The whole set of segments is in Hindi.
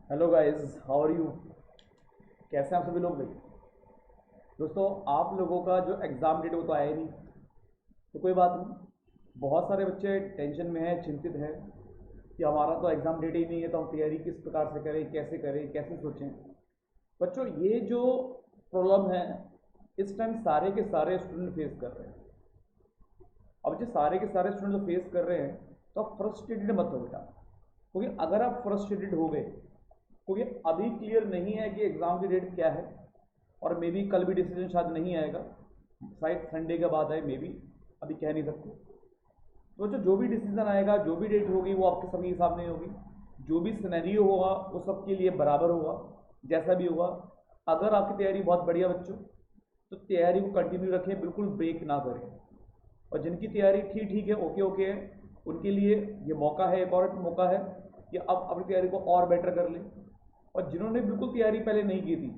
Hello guys, how are you? कैसे हैं आप सभी लोग भाई? दोस्तों, आप लोगों का जो एग्ज़ाम डेट वो तो आया ही नहीं। तो कोई बात नहीं, बहुत सारे बच्चे टेंशन में हैं, चिंतित हैं कि हमारा तो एग्ज़ाम डेट ही नहीं है, तो हम तैयारी किस प्रकार से करें, कैसे सोचें। बच्चों, ये जो प्रॉब्लम है इस टाइम सारे के सारे स्टूडेंट फेस कर रहे हैं। अब जो सारे के सारे स्टूडेंट जो फेस कर रहे हैं, तो आप फ्रस्ट्रेटेड मत हो बेटा, क्योंकि अगर आप फ्रस्ट्रेटेड हो गए, क्योंकि अभी क्लियर नहीं है कि एग्ज़ाम की डेट क्या है, और मे बी कल भी डिसीजन शायद नहीं आएगा, शायद संडे के बाद आए, मे बी, अभी कह नहीं सकते। तो बच्चों, जो भी डिसीजन आएगा, जो भी डेट होगी, वो आपके सबके हिसाब नहीं होगी। जो भी सिनेरियो होगा वो सबके लिए बराबर होगा, जैसा भी होगा। अगर आपकी तैयारी बहुत बढ़िया बच्चों, तो तैयारी को कंटिन्यू रखें, बिल्कुल ब्रेक ना करें। और जिनकी तैयारी ठीक ठीक है, ओके ओके है, उनके लिए ये मौका है, एक और मौका है कि अब अपनी तैयारी को और बेटर कर लें। और जिन्होंने बिल्कुल तैयारी पहले नहीं की थी,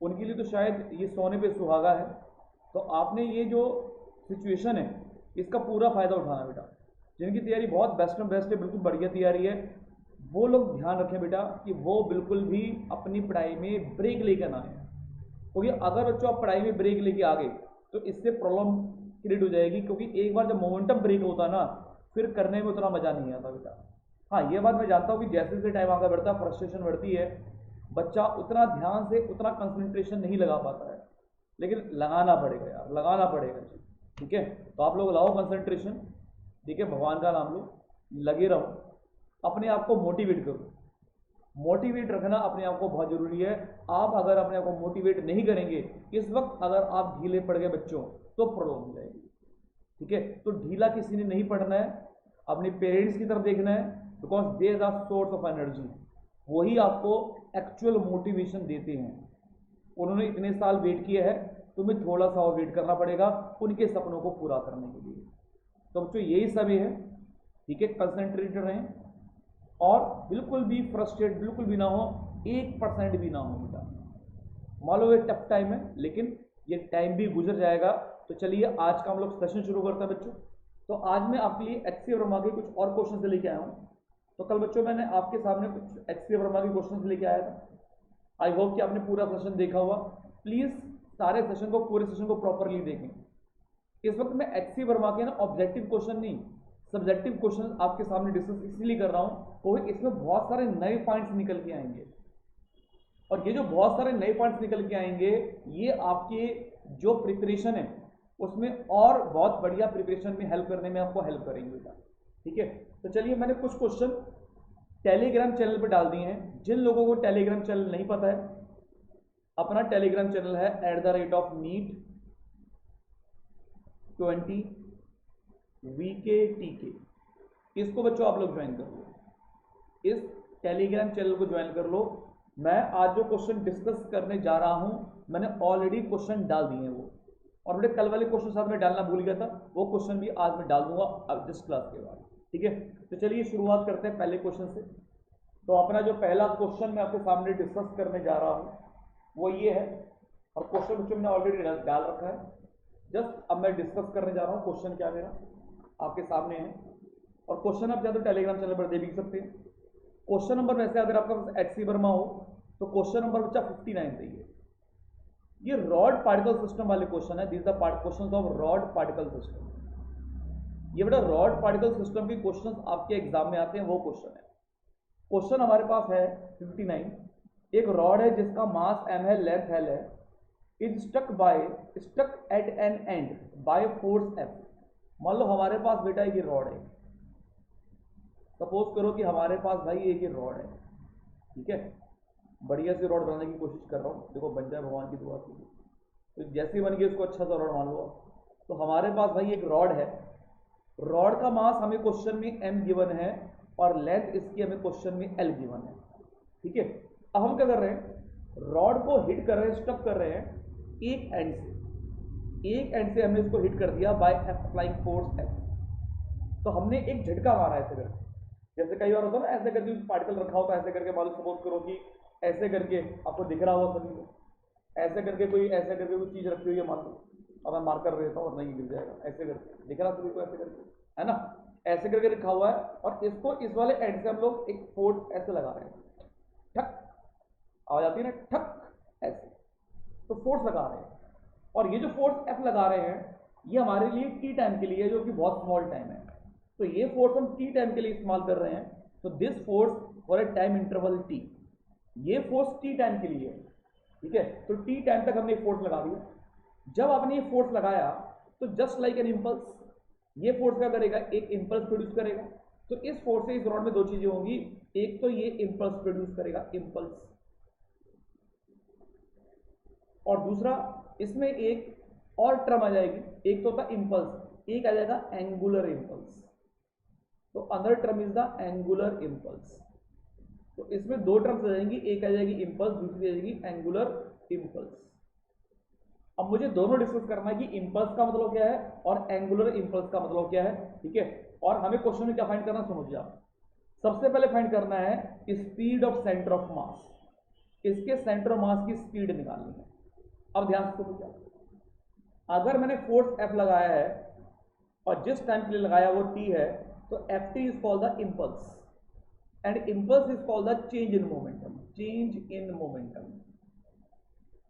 उनके लिए तो शायद ये सोने पे सुहागा है। तो आपने ये जो सिचुएशन है, इसका पूरा फ़ायदा उठाना बेटा। जिनकी तैयारी बहुत बेस्ट में बेस्ट है, बिल्कुल बढ़िया तैयारी है, वो लोग ध्यान रखें बेटा कि वो बिल्कुल भी अपनी पढ़ाई में ब्रेक लेकर ना आए। क्योंकि अगर बच्चों आप पढ़ाई में ब्रेक लेके आ गए, तो इससे प्रॉब्लम क्रिएट हो जाएगी। क्योंकि एक बार जब मोमेंटम ब्रेक होता है ना, फिर करने में उतना मज़ा नहीं आता बेटा। हाँ, ये बात मैं जानता हूँ कि जैसे जैसे टाइम आगे बढ़ता है, फ्रस्ट्रेशन बढ़ती है, बच्चा उतना ध्यान से उतना कंसंट्रेशन नहीं लगा पाता है। लेकिन लगाना पड़ेगा यार, लगाना पड़ेगा जी। ठीक है, तो आप लोग लाओ कंसंट्रेशन, ठीक है, भगवान का नाम लो, लगे रहो, अपने आप को मोटिवेट करो। मोटिवेट रखना अपने आप को बहुत ज़रूरी है। आप अगर अपने आप को मोटिवेट नहीं करेंगे, इस वक्त अगर आप ढीले पड़ गए बच्चों, तो प्रॉब्लम हो जाएगी। ठीक है, तो ढीला किसी ने नहीं पड़ना है, अपने पेरेंट्स की तरफ देखना है, because they are source of energy. वही आपको एक्चुअल मोटिवेशन देते हैं। उन्होंने इतने साल वेट किया है, तुम्हें थोड़ा सा और वेट करना पड़ेगा उनके सपनों को पूरा करने के लिए। तो बच्चों, यही समय है, ठीक है, कंसंट्रेटेड रहें, और बिल्कुल भी फ्रस्ट्रेट बिल्कुल भी ना हो, 1% भी ना हो बेटा। मान लो ये टफ टाइम है, लेकिन ये टाइम भी गुजर जाएगा। तो चलिए, आज का हम लोग सेशन शुरू करते हैं बच्चों। तो आज मैं आपके लिए एच सी वर्मा के कुछ और क्वेश्चन से लेके आया हूँ। तो कल बच्चों मैंने आपके सामने कुछ एच सी वर्मा के क्वेश्चन लेके आया था। आई होप कि आपने पूरा सेशन देखा हुआ। प्लीज़ सारे सेशन को, पूरे सेशन को प्रॉपरली देखें। इस वक्त मैं एच सी वर्मा के ना ऑब्जेक्टिव क्वेश्चन नहीं, सब्जेक्टिव क्वेश्चन आपके सामने डिस्कस इसलिए कर रहा हूँ, क्योंकि इसमें बहुत सारे नए पॉइंट्स निकल के आएंगे। और ये जो बहुत सारे नए पॉइंट्स निकल के आएंगे, ये आपके जो प्रिपरेशन है उसमें और बहुत बढ़िया प्रिपरेशन में हेल्प करने में आपको हेल्प करेंगे। ठीक है, तो चलिए, मैंने कुछ क्वेश्चन टेलीग्राम चैनल पर डाल दिए हैं। जिन लोगों को टेलीग्राम चैनल नहीं पता है, अपना टेलीग्राम चैनल है @NEET20 VKTK। इसको बच्चों आप लोग ज्वाइन कर लो, इस टेलीग्राम चैनल को ज्वाइन कर लो। मैं आज जो क्वेश्चन डिस्कस करने जा रहा हूं, मैंने ऑलरेडी क्वेश्चन डाल दिए हैं वो, और मेरे कल वाले क्वेश्चन साथ में डालना भूल गया था, वो क्वेश्चन भी आज मैं डाल दूंगा अब जिस क्लास के बाद। ठीक है, तो चलिए शुरुआत करते हैं पहले क्वेश्चन से। तो अपना जो पहला क्वेश्चन मैं आपके सामने डिस्कस करने जा रहा हूं वो ये है, और क्वेश्चन बच्चों मैंने ऑलरेडी डाल रखा है। जस्ट अब मैं डिस्कस करने जा रहा हूँ क्वेश्चन क्या मेरा आपके सामने है। और क्वेश्चन आप चाहे तो टेलीग्राम चैनल पर दे भी सकते हैं। क्वेश्चन नंबर वैसे अगर आपका पास एच सी वर्मा हो, तो क्वेश्चन नंबर बच्चा 59 चाहिए। ये रॉड पार्टिकल सिस्टम वाले क्वेश्चन है। This the question of rod particle system. ये बेटा रॉड पार्टिकल सिस्टम के क्वेश्चन आपके एग्जाम में आते हैं, वो क्वेश्चन है। क्वेश्चन हमारे पास है 59। एक रॉड है जिसका मास m है, लेंथ l है, is stuck at an end by force F। मान लो हमारे पास बेटा एक रॉड है, सपोज करो कि हमारे पास भाई एक ही रॉड है। ठीक है, बढ़िया से रॉड बनाने की कोशिश कर रहा हूँ, देखो बन जाए भगवान की दुआ से। तो जैसे ही बन गई उसको अच्छा सा रॉड मान लो। तो हमारे पास भाई एक रॉड है, रॉड का मास हमें क्वेश्चन में m गिवन है, और लेंथ इसकी हमें क्वेश्चन में l गिवन है। ठीक है, अब हम क्या कर रहे हैं, रॉड को हिट कर रहे हैं, स्टक कर रहे हैं एक एंड से। एक एंड से हमने इसको हिट कर दिया बाय अप्लाइंग फोर्स F। तो हमने एक झटका मारा ऐसे करके, जैसे कई बार होता है ना, ऐसे करके पार्टिकल रखा होता है, ऐसे करके मान लो सपोज करो कि ऐसे करके आपको दिख रहा होगा सभी को, ऐसे करके कोई चीज रखी हुई है मान लो, अब मैं मार्कर देता हूँ और नहीं गिर जाएगा, ऐसे करके दिख रहा सभी को, ऐसे करके, है ना, ऐसे करके लिखा हुआ है। और इसको इस वाले एंड से हम लोग एक फोर्स ऐसे लगा रहे हैं, ठक आवाज आती है ना, ठक ऐसे, तो फोर्स लगा रहे हैं। और ये जो फोर्स एफ लगा रहे हैं ये हमारे लिए टी टाइम के लिए है, जो कि बहुत स्मॉल टाइम है। तो ये फोर्स हम टी टाइम के लिए इस्तेमाल कर रहे हैं। तो this force for a time interval T, ये फोर्स टी टाइम के लिए है, ठीक है। तो टी टाइम तक हमने एक फोर्स लगा दिया। जब आपने ये फोर्स लगाया तो जस्ट लाइक एन इंपल्स, ये फोर्स क्या करेगा, एक इंपल्स प्रोड्यूस करेगा। तो इस फोर्स से इस रॉड में दो चीजें होंगी, एक तो ये इंपल्स प्रोड्यूस करेगा, इंपल्स, और दूसरा इसमें एक और टर्म आ जाएगी, एक तो होता इंपल्स, एक आ जाएगा एंगुलर इंपल्स। तो other term is the angular impulse. तो इसमें दो टर्म्स आ जाएंगी, एक आ जाएगी इंपल्स, दूसरी आ जाएगी एंगुलर इंपल्स। अब मुझे दोनों डिस्कस करना है कि इंपल्स का मतलब क्या है और एंगुलर इंपल्स का मतलब क्या है, ठीक है। और हमें क्वेश्चन में क्या फाइंड करना, समझिए आप। सबसे पहले फाइंड करना है स्पीड ऑफ सेंटर ऑफ मास, इसके सेंटर ऑफ मास की स्पीड निकालनी है। अब ध्यान से समझिए, अगर मैंने फोर्स एफ लगाया है और जिस टाइम के लिए लगाया वो टी है, तो F T is called the impulse and impulse is called the change in momentum, change in momentum.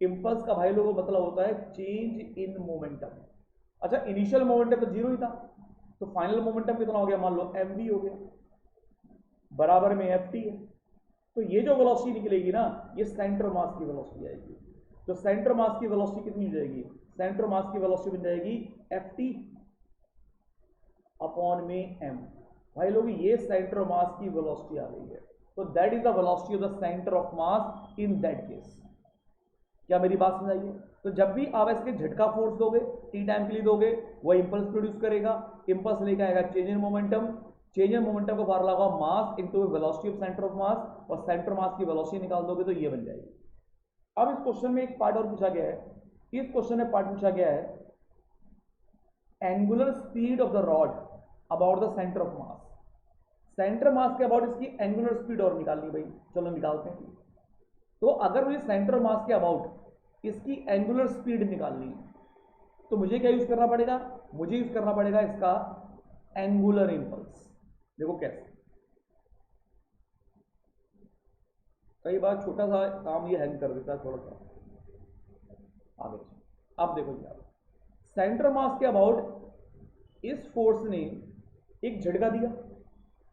Impulse का भाई लोगों मतलब होता है चेंज इन मोमेंटम। अच्छा, इनिशियल मोमेंटम तो जीरो ही था, तो फाइनल मोमेंटम कितना हो गया, मान लो एम वी हो गया, बराबर में एफ टी है। तो ये जो वेलोसिटी निकलेगी ना, ये सेंटर मास की वेलोसिटी आएगी। तो सेंटर मास की वेलोसिटी कितनी हो जाएगी, सेंटर मास की वेलोसिटी बन जाएगी एफ टी अपॉन में एम। भाई लोग ये सेंटर मास की वेलोसिटी आ गई है। तो that is the velocity of the centre of mass in that case. क्या मेरी बात समझाइए। तो जब भी आप इसके झटका फोर्स दोगे, टी टाइम के लिए दोगे, वो इंपल्स प्रोड्यूस करेगा, इंपल्स लेके आएगा change in momentum, change in momentum का फार्मूला होगा mass into velocity of centre of मास, और सेंटर मास की वेलोसिटी निकाल दोगे तो ये बन जाएगी। अब इस क्वेश्चन में एक पार्ट और पूछा गया है, इस क्वेश्चन में पार्ट पूछा गया है angular speed of the rod about the centre of mass. Centre mass के अबाउट इसकी एंगुलर स्पीड और निकालनी भाई, चलो निकालते हैं। तो अगर मुझे सेंटर मास के अबाउट इसकी एंगुलर स्पीड निकालनी है, तो मुझे क्या यूज करना पड़ेगा, मुझे यूज करना पड़ेगा इसका एंगुलर इंपल्स। देखो कैसे, कई बार छोटा सा काम ये हैंग कर देता है थोड़ा सा आगे। अब देखो यार, सेंटर मास के अबाउट इस फोर्स ने एक झटका दिया,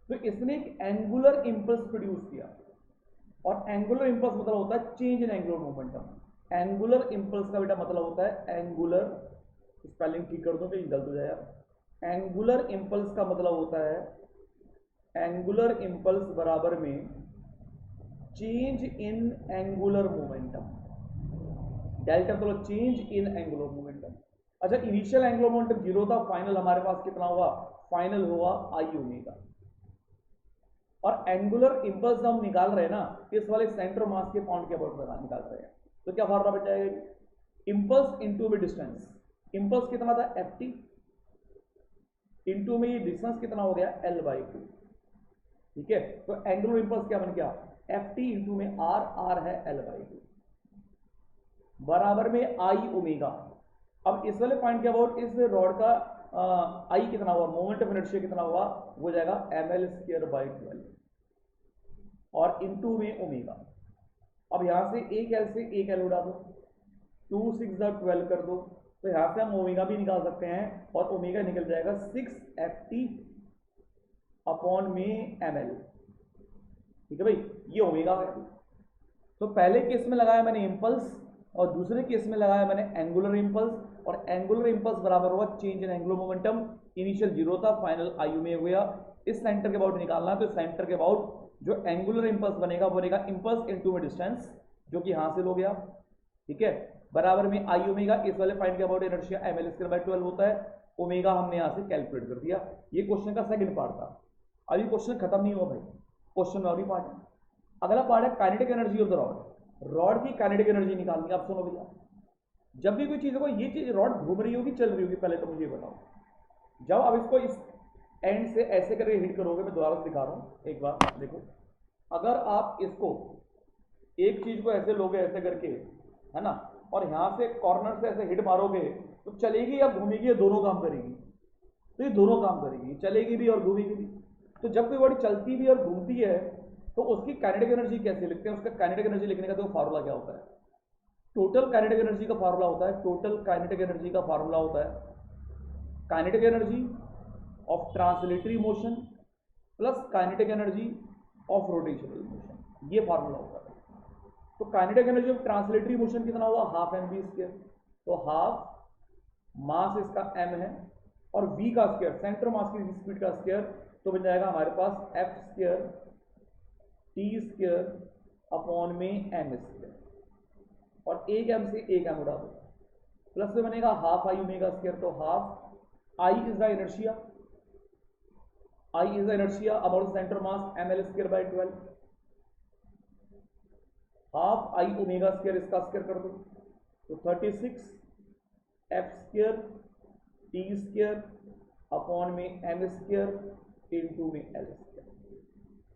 तो इसने एक एंगुलर इंपल्स प्रोड्यूस किया, और एंगुलर इंपल्स मतलब होता है change in angular momentum. Angular impulse का बेटा मतलब होता है एंगुलर, स्पेलिंग ठीक कर दो कहीं गलत हो जाए यार। एंगुलर इंपल्स का मतलब होता है, एंगुलर इंपल्स बराबर में change in angular momentum, delta मतलब चेंज इन एंगुलर मोमेंटम। अच्छा, इनिशियल एंगुलर मोमेंटम जीरो था, फाइनल हमारे पास कितना हुआ, फाइनल हुआ आई ओमेगा। और एंगुलर इंपल्स हम निकाल रहे हैं ना, इस वाले सेंटर मास के पॉइंट के अबाउट निकाल रहे हैं, तो क्या फॉर्मूला बन जाएगा, इंपल्स इनटू में डिस्टेंस। इंपल्स कितना था एफ टी, इनटू में ये डिस्टेंस कितना हो गया एल बाई टू, ठीक है। तो एंगुलर इंपल्स क्या बन गया, एफ टी इंटू में आर, आर है एल बाई टू, बराबर में आई ओमेगा। अब इस वाले पॉइंट के अबाउट इस रॉड का आई कितना हुआ, मोमेंट ऑफ इनर्शिया कितना हुआ, वो जाएगा एम एल स्क्वायर बाई 12 और इनटू में ओमेगा। अब यहां से एक एल से एक एल उड़ा दो, 2 6 12 कर दो, तो यहां से हम ओमेगा भी निकाल सकते हैं, और ओमेगा निकल जाएगा 6 एफ टी अपॉन में एम एल, ठीक है भाई, ये ओमेगा है। तो पहले केस में लगाया मैंने इंपल्स, और दूसरे केस में लगाया मैंने एंगुलर इंपल्स, और एंगुलर इंपल्स बराबर हुआ change in angular momentum. Initial zero था, फाइनल आई में हो गया। इस सेंटर के अबाउट निकालना है, तो सेंटर के अबाउट जो एंगुलर इंपल्स बनेगा वो बनेगा इंपल्स इनटू में डिस्टेंस, जो कि हासिल हो गया, ठीक है, बराबर में आई ओमेगा। इस वाले पॉइंट के about inertia M L square by 12 होता है, ओमेगा हमने यहां से कैलकुलेट कर दिया। ये क्वेश्चन का सेकंड पार्ट था। अभी क्वेश्चन खत्म नहीं हुआ भाई, क्वेश्चन में और भी पार्ट है। अगला पार्ट है kinetic energy of the rod. Rod की काइनेटिक एनर्जी निकालनी है। आप सुनो भैया, जब भी कोई चीज देखो, ये चीज रॉड घूम रही होगी, चल रही होगी, पहले तो मुझे बताओ, जब आप इसको इस एंड से ऐसे करके हिट करोगे, मैं दोबारा दिखा रहा हूं एक बार देखो, अगर आप इसको एक चीज को ऐसे लोगे ऐसे करके, है ना, और यहां से कॉर्नर से ऐसे हिट मारोगे, तो चलेगी या घूमेगी, ये दोनों काम करेगी। तो ये दोनों काम करेगी, चलेगी भी और घूमेगी भी। तो जब कोई बॉडी चलती भी और घूमती है तो उसकी काइनेटिक एनर्जी कैसे लिखते हैं? उसका काइनेटिक एनर्जी लिखने का तो फार्मूला क्या होता है? टोटल काइनेटिक एनर्जी का फार्मूला होता है, टोटल काइनेटिक एनर्जी का फार्मूला होता है kinetic energy of translatory motion plus kinetic energy of rotational motion, ये फार्मूला होता है। तो kinetic energy of translatory motion कितना हुआ? Half M V square. तो हाफ मास इसका m है और v का स्क्वायर, सेंटर मास की स्पीड का स्क्वायर, तो बन जाएगा हमारे पास f square t square upon में m स्क्वायर, और एक m से एक m उड़ा दो, प्लस में बनेगा हाफ आई ओमेगा स्क्वायर। तो half i is the inertia, I is the inertia about the center mass ml square by 12, half I omega square, इसका स्क्वायर कर दो तो 36 f square t square upon में m स्क्वायर इनटू में l स्क्वायर।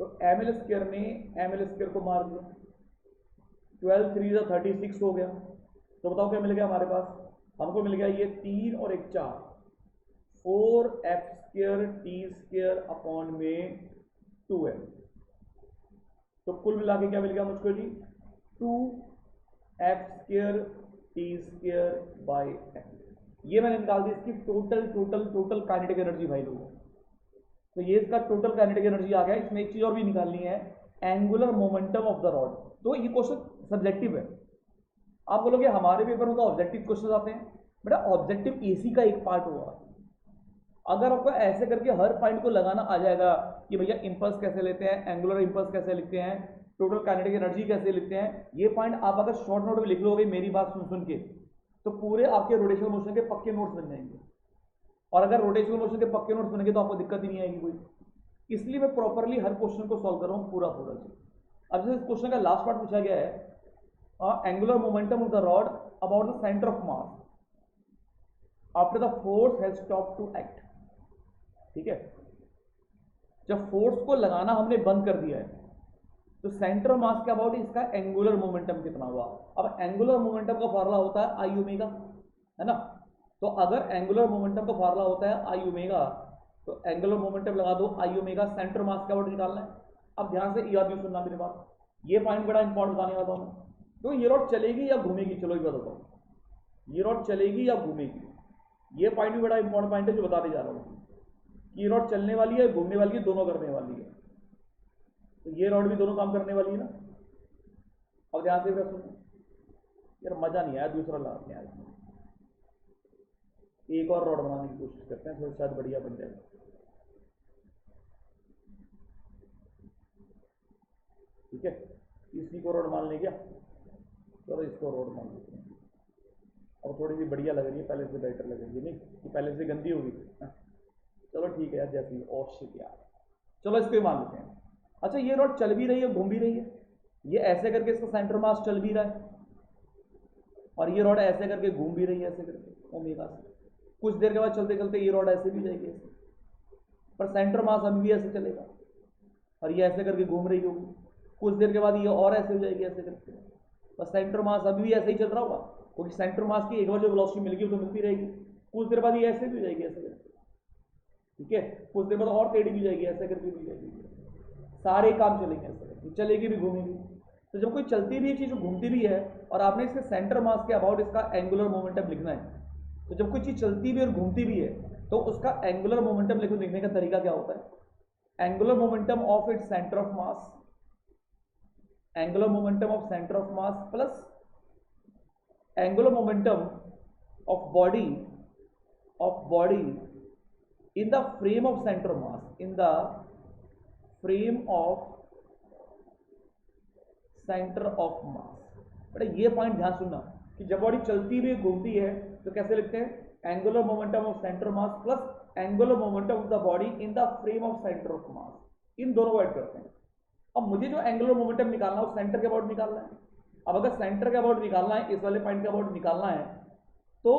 तो ml स्क्वायर ने ml स्क्वायर को मार दिया, 12 3 36 हो गया। तो बताओ क्या मिल गया हमारे पास? हमको मिल गया ये 3 और 1 4, 4f square T square upon में 2m। तो कुल मिला के क्या मिल गया मुझको जी? 2f square T square by m। ये मैंने निकाल दी इसकी टोटल काइनेटिक एनर्जी भाई लोगों। तो ये इसका टोटल काइनेटिक एनर्जी आ गया। इसमें एक चीज और भी निकालनी है, angular momentum of the rod. तो ये क्वेश्चन सब्जेक्टिव है, आप बोलोगे हमारे पेपर में तो ऑब्जेक्टिव क्वेश्चन आते हैं। बेटा ऑब्जेक्टिव एसी का एक पार्ट हुआ, अगर आपको ऐसे करके हर पॉइंट को लगाना आ जाएगा कि भैया इंपल्स कैसे लेते हैं, एंगुलर इंपल्स कैसे लिखते हैं, टोटल काइनेटिक एनर्जी कैसे लिखते हैं, ये पॉइंट आप अगर शॉर्ट नोट में लिख लोगे मेरी बात सुन सुन के, तो पूरे आपके रोटेशनल मोशन के पक्के नोट्स बन जाएंगे। और अगर रोटेशनल मोशन के पक्के नोट्स बनेंगे तो आपको दिक्कत ही नहीं आएगी कोई। इसलिए मैं प्रॉपरली हर क्वेश्चन को सॉल्व कर रहा हूँ पूरा पूरा से। अब जैसे इस क्वेश्चन का लास्ट पार्ट पूछा गया है, angular momentum of the rod about the centre of mass after the force has stopped to act. ठीक है, जब फोर्स को लगाना हमने बंद कर दिया है तो सेंटर मास के अबाउट इसका एंगुलर मोमेंटम कितना हुआ। अब एंगुलर मोमेंटम का फॉर्मूला होता है आई ओमेगा, है ना। तो अगर एंगुलर मोमेंटम का फॉर्मूला होता है आई ओमेगा, तो एंगुलर मोमेंटम लगा दो आई ओमेगा, सेंटर मास के अबाउट निकालना है। अब ध्यान से याद भी सुनना मेरी बात, ये पॉइंट बड़ा इंपॉर्टेंट बताने वाला हूं। तो ये रॉड चलेगी या घूमेगी? चलो ये बताओ, ये रॉड चलेगी या घूमेगी? ये पॉइंट भी बड़ा इंपॉर्टेंट पॉइंट है जो बताने जा रहा हूँ। ये रॉड चलने वाली है, घूमने वाली है, दोनों करने वाली है। तो ये रॉड भी दोनों काम करने वाली है ना। अब ध्यान से सुनो यार, मजा नहीं आया, दूसरा लाभ नहीं आया। एक और रॉड बनाने की कोशिश करते हैं, थोड़ा शायद बढ़िया बन जाएगा। ठीक है, इसी को रॉड मान ले क्या? चलो इसको रॉड मान लेते हैं। और थोड़ी सी बढ़िया लग रही है, पहले से बेटर लग रही है, नहीं कि पहले से गंदी होगी। चलो ठीक है यार, जैसी औशित यार, चलो इसको मान लेते हैं। अच्छा, ये रॉड चल भी रही है, घूम भी रही है, ये ऐसे करके इसका सेंटर मास चल भी रहा है, और ये रॉड ऐसे करके घूम भी रही है, ऐसे करके ओमेगा से। कुछ देर के बाद चलते चलते ये रॉड ऐसे भी जाएगी ऐसे, पर सेंटर मास अभी भी ऐसे चलेगा, और ये ऐसे करके घूम रही होगी। कुछ देर के बाद ये और ऐसे हो जाएगी ऐसे करके, पर सेंटर मास अभी भी ऐसे ही चल रहा होगा, क्योंकि सेंटर मास की एक बार जो वेलोसिटी मिलेगी तो मिलती रहेगी। कुछ देर बाद ये ऐसे भी हो जाएगी ऐसे करके, ठीक है। कुछ देर बाद और टेढ़ी भी जाएगी, ऐसे करके भी जाएगी। सारे काम चलेंगे ऐसे करके, चलेगी भी घूमेगी। तो जब कोई चलती भी है चीज, घूमती भी है, और आपने इसके सेंटर मास के अबाउट इसका एंगुलर मोमेंटम लिखना है, तो जब कोई चीज चलती भी और घूमती भी है तो उसका एंगुलर मोमेंटम लिखने का तरीका क्या होता है? Angular momentum of its centre of mass, angular momentum of centre of mass plus angular momentum of body in the frame of center mass, in the frame of center of mass। बेटा ये पॉइंट ध्यान सुनना कि जब बॉडी चलती हुई घूमती है तो कैसे लिखते हैं? Angular momentum of centre mass plus angular momentum of the body in the frame of centre of mass. इन दोनों को ऐड करते हैं। अब मुझे जो एंगुलर मोमेंटम निकालना है वो सेंटर के अबाउट निकालना है। अब अगर सेंटर के अबाउट निकालना है, इस वाले पॉइंट के अबाउट निकालना है, तो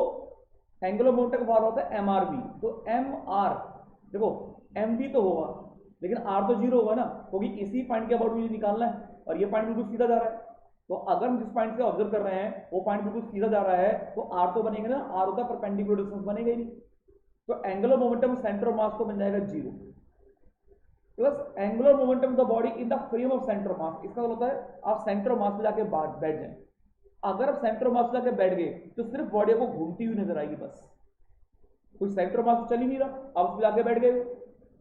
एंगुलर मोमेंटम का फॉर्मूला होता है MRV। तो MR, देखो MV तो होगा लेकिन R तो 0 होगा ना, क्योंकि इसी पॉइंट के अबाउट मुझे निकालना है, और ये पॉइंट बिल्कुल सीधा जा रहा है। तो अगर हम जिस पॉइंट से ऑब्जर्व कर रहे हैं वो पॉइंट बिल्कुल सीधा जा रहा है तो आर तो बनेगा ना, आर होता है परपेंडिकुलर डिस्टेंस, बनेगा ही नहीं। तो एंगुलर मोमेंटम सेंटर ऑफ मास तो बन जाएगा 0 plus angular momentum of the body in the frame of centre of मास। इसका मतलब होता है आप सेंटर ऑफ मास पे जाके बैठ जाए। अगर आप सेंटर ऑफ मास पे जाके बैठ गए तो सिर्फ बॉडी को घूमती हुई नजर आएगी बस, कोई सेंटर ऑफ मास चल ही नहीं रहा, आप उस पर जाके बैठ गए।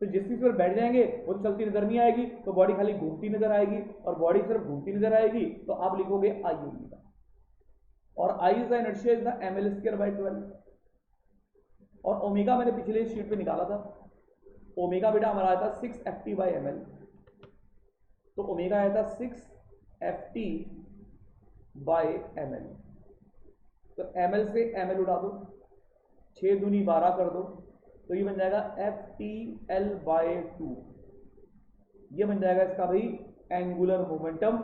तो जिस चीज पर बैठ जाएंगे वो चलती नजर नहीं आएगी, तो बॉडी खाली घूमती नजर आएगी, और बॉडी सिर्फ घूमती नजर आएगी तो आप लिखोगे आई ओमेगा, और I is the inertia is the ml square by 12। और ओमेगा मैंने पिछले शीट पे निकाला था, ओमेगा बेटा हमारा आया था 6 ft बाय ml, तो ओमेगा आया था 6 ft बाय ml। तो ml से ml उड़ा दो, 6 दूनी 12 कर दो, तो ये बन जाएगा FTL बाय 2। ये बन जाएगा इसका भाई एंगुलर मोमेंटम।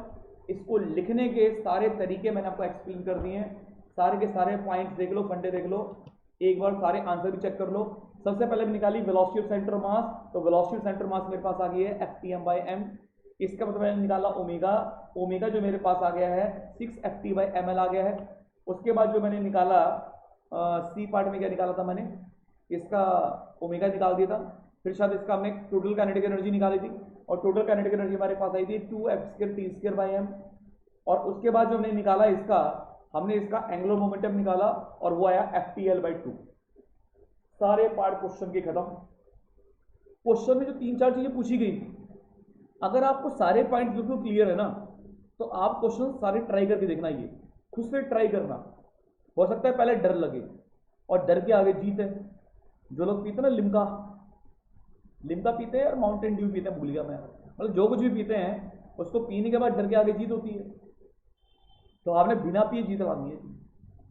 इसको लिखने के सारे तरीके मैंने आपको एक्सप्लेन कर दिए हैं, सारे के सारे पॉइंट्स देख लो, फंडे देख लो, एक बार सारे आंसर भी चेक कर लो। सबसे पहले भी निकाली वेलोसिटी ऑफ सेंटर ऑफ मास, तो वेलोसिटी ऑफ सेंटर मास मेरे पास आ गई है FTM बाय m। इसका मतलब मैंने निकाला ओमेगा, ओमेगा जो मेरे पास आ गया है 6 ft बाय ml आ गया है। उसके बाद जो मैंने निकाला सी पार्ट में क्या निकाला था मैंने, इसका ओमेगा निकाल दिया था, फिर शायद इसका हमने टोटल काइनेटिक एनर्जी निकाली थी, और टोटल काइनेटिक एनर्जी हमारे पास आई थी 2f²t² बाय m। और उसके बाद जो हमने निकाला इसका, हमने इसका एंगुलर मोमेंटम निकाला और वो आया FTL बाय 2। सारे पार्ट क्वेश्चन के खत्म। क्वेश्चन में जो 3-4 चीजें पूछी गई थी, अगर आपको सारे पॉइंट बिल्कुल क्लियर है ना, तो आप क्वेश्चन सारे ट्राई करके देखना, ये खुद से ट्राई करना। हो सकता है पहले डर लगे, और डर के आगे जीत है। जो लोग पीते हैं ना लिम्का, लिम्का पीते हैं और माउंटेन ड्यू पीते हैं, भूल गया मैं, मतलब जो कुछ भी पीते हैं उसको पीने के बाद डर के आगे जीत होती है। तो आपने बिना पिए जीत लानी है,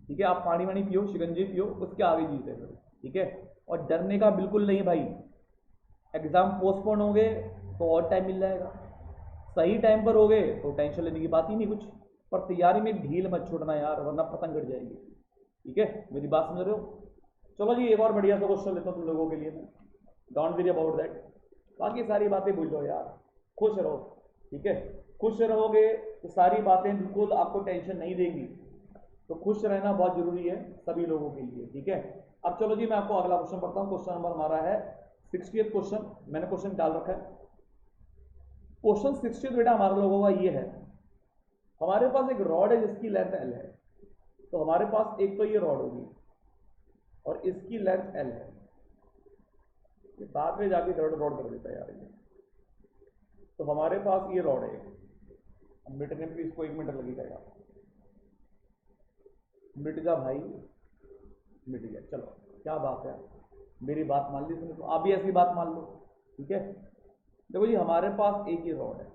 ठीक है। आप पानी वानी पियो, शिकंजी पियो, उसके आगे जीत है, ठीक है। और डरने का बिल्कुल नहीं भाई, एग्जाम पोस्टपोन हो गए तो और टाइम मिल जाएगा, सही टाइम पर हो गए तो टेंशन लेने की बात ही नहीं कुछ। पर तैयारी में ढील मत छोड़ना यार, वरना पतंग कट जाएगी, ठीक है। मेरी बात समझ रहे हो? चलो जी, एक और बढ़िया सा क्वेश्चन लेता हूँ तुम लोगों के लिए मैं, डोंट वरी अबाउट दैट। बाकी सारी बातें भूल जाओ यार, खुश रहो, ठीक है। खुश रहोगे तो सारी बातें बिल्कुल आपको टेंशन नहीं देंगी। तो खुश रहना बहुत जरूरी है सभी लोगों के लिए, ठीक है। अब चलो जी, मैं आपको अगला क्वेश्चन पढ़ता हूँ। क्वेश्चन नंबर हमारा है 60th क्वेश्चन, मैंने क्वेश्चन डाल रखा है। क्वेश्चन 60th बेटा हमारे लोगों का ये है, हमारे पास एक रॉड है जिसकी लेंथ L है। तो हमारे पास एक तो ये रॉड होगी और इसकी लेंथ L है। बाद में जाके थर्ड रॉड कर देता है यार ये। तो हमारे पास ये रॉड है, अब मिटने में भी इसको 1 मिनट लगेगा यार। मिट जा भाई, मिट गया, चलो क्या बात है, मेरी बात मान ली तुमने, तो आप भी ऐसी बात मान लो, ठीक है। देखो जी, हमारे पास एक ही रॉड है,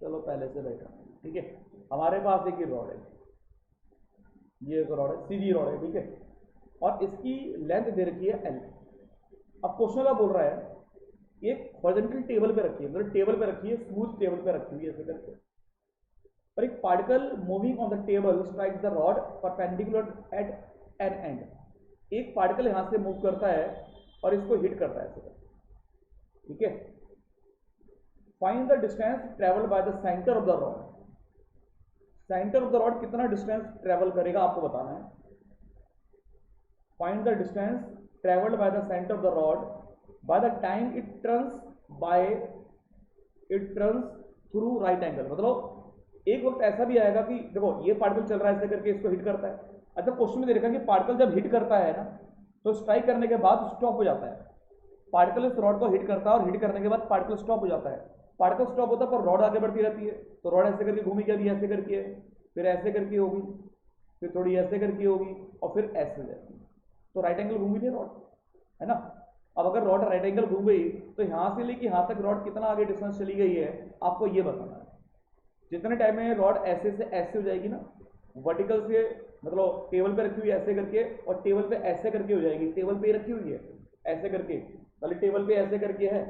चलो पहले से बैठा, ठीक है। हमारे पास एक ही रॉड है, ये एक रॉड है, सीधी रॉड है, ठीक है। और इसकी लेंथ दे रखी है L। अब क्वेश्चन क्या बोल रहा है, एक हॉरिजॉन्टल टेबल पे रखी है, मतलब टेबल पे रखी है, स्मूथ टेबल पे रखी हुई है ऐसे करके, और एक particle moving on the table strikes the rod perpendicular at an end. एक पार्टिकल यहां से मूव करता है और इसको हिट करता है ऐसे, ठीक है। Find the distance travelled by the centre of the rod. Centre of the rod कितना डिस्टेंस ट्रेवल करेगा आपको बताना है। Find the distance travelled by the centre of the rod by the time it turns through right angle. मतलब एक वक्त ऐसा भी आएगा कि देखो ये पार्टिकल चल रहा है ऐसे करके, इसको हिट करता है। अच्छा, क्वेश्चन में दे रखा है कि पार्टिकल जब हिट करता है ना, तो स्ट्राइक करने के बाद स्टॉप हो जाता है। पार्टिकल इस रॉड को हिट करता है और हिट करने के बाद पार्टिकल स्टॉप हो जाता है। पार्टिकल स्टॉप होता है पर रॉड आगे बढ़ती रहती है, तो रॉड ऐसे करके घूमेगी, अभी ऐसे करके, फिर ऐसे करके होगी, फिर थोड़ी ऐसे करके होगी, और फिर ऐसे हो जाएगी। तो राइट एंगल घूम गई रॉड, है ना। अब अगर रॉड राइट एंगल घूम गई तो यहां से लेके यहां तक रॉड कितना आगे डिस्टेंस चली गई है आपको ये बताना है। जितने टाइम में रॉड ऐसे से ऐसे हो जाएगी ना, वर्टिकल से मतलब टेबल पे रखी हुई है ऐसे करके, और टेबल पे ऐसे करके हो जाएगी, टेबल पे रखी हुई है ऐसे करके, पहले टेबल पे ऐसे करके है,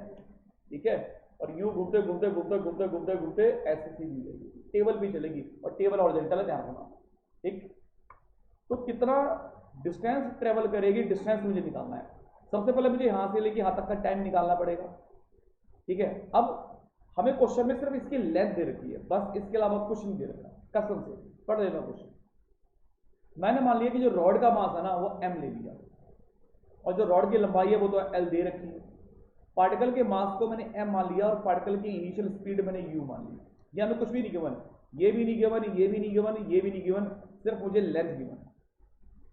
ठीक है। और यूं घूमते घूमते घूमते घूमते घूमते घूमते ऐसे सीधी जाएगी, टेबल पे चलेगी, और टेबल हॉरिजॉन्टल है, ध्यान रखना, ठीक। तो कितना डिस्टेंस ट्रेवल करेगी, डिस्टेंस मुझे निकालना है। सबसे पहले मुझे यहां से लेके यहां तक का टाइम निकालना पड़ेगा, ठीक है। अब हमें क्वेश्चन में सिर्फ इसकी लेंथ दे रखी है, बस इसके अलावा कुछ नहीं दे रखा, कसम से पढ़ लेना क्वेश्चन। मैंने मान लिया कि जो रॉड का मास है ना वो m ले लिया, और जो रॉड की लंबाई है वो तो l दे रखी है। पार्टिकल के मास को मैंने m मान लिया और पार्टिकल की इनिशियल स्पीड मैंने u मान ली। ये हमें कुछ भी नहीं गिवन, ये भी नहीं गिवन, ये भी नहीं गिवन, ये भी नहीं गिवन, सिर्फ मुझे लेंथ गिवन।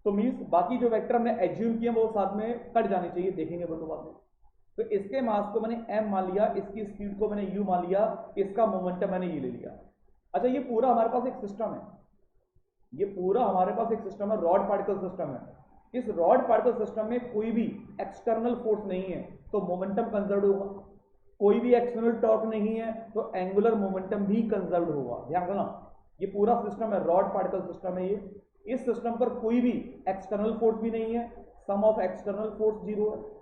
तो मीन्स बाकी जो वेक्टर हमने एज्यूम किए वो साथ में कट जाने चाहिए, देखेंगे वो तो बाद में। तो इसके मास को मैंने m मान लिया, इसकी स्पीड को मैंने u मान लिया, इसका मोमेंटम मैंने ये ले लिया। अच्छा, ये पूरा हमारे पास एक सिस्टम है, ये पूरा हमारे पास एक सिस्टम है, रॉड पार्टिकल सिस्टम है। इस रॉड पार्टिकल सिस्टम में कोई भी एक्सटर्नल फोर्स नहीं है तो मोमेंटम कंजर्व होगा, कोई भी एक्सटर्नल टॉर्क नहीं है तो एंगुलर मोमेंटम भी कंजर्व होगा। ध्यान रखना, ये पूरा सिस्टम है, रॉड पार्टिकल सिस्टम है ये। इस सिस्टम पर कोई भी एक्सटर्नल फोर्स भी नहीं है, सम ऑफ एक्सटर्नल फोर्स 0 है,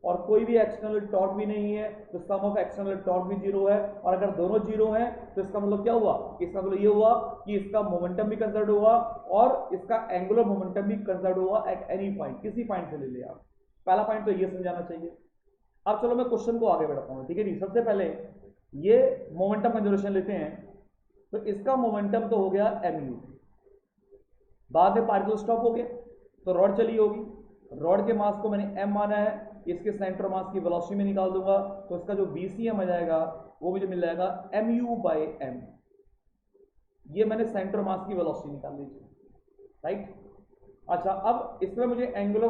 और कोई भी एक्सटर्नल टॉर्क भी नहीं है तो सम ऑफ एक्सटर्नल टॉर्क भी 0 है। और अगर दोनों 0 हैं तो इसका मतलब क्या हुआ, इसका मतलब ये हुआ कि इसका मोमेंटम भी कंजर्व हुआ और इसका एंगुलर मोमेंटम भी कंजर्व हुआ एट एनी पॉइंट, किसी पॉइंट से ले लिया आप। पहला पॉइंट तो ये समझाना चाहिए। अब चलो मैं क्वेश्चन को आगे बढ़ाता हूँ, ठीक है जी। सबसे पहले ये मोमेंटम कंजर्वेशन लेते हैं, तो इसका मोमेंटम तो हो गया mu, बाद में पार्टिकल स्टॉप हो गया तो रॉड चली होगी, रॉड के मास को मैंने m माना है, इसके सेंटर मास की वेलोसिटी में निकाल दूंगा तो इसका जो VCM आ जाएगा वो मुझे मिल जाएगा mu/m। ये मैंने सेंटर मास की वेलोसिटी निकाल ली, राइट। अच्छा, अब इसमें मुझे एंगुलर,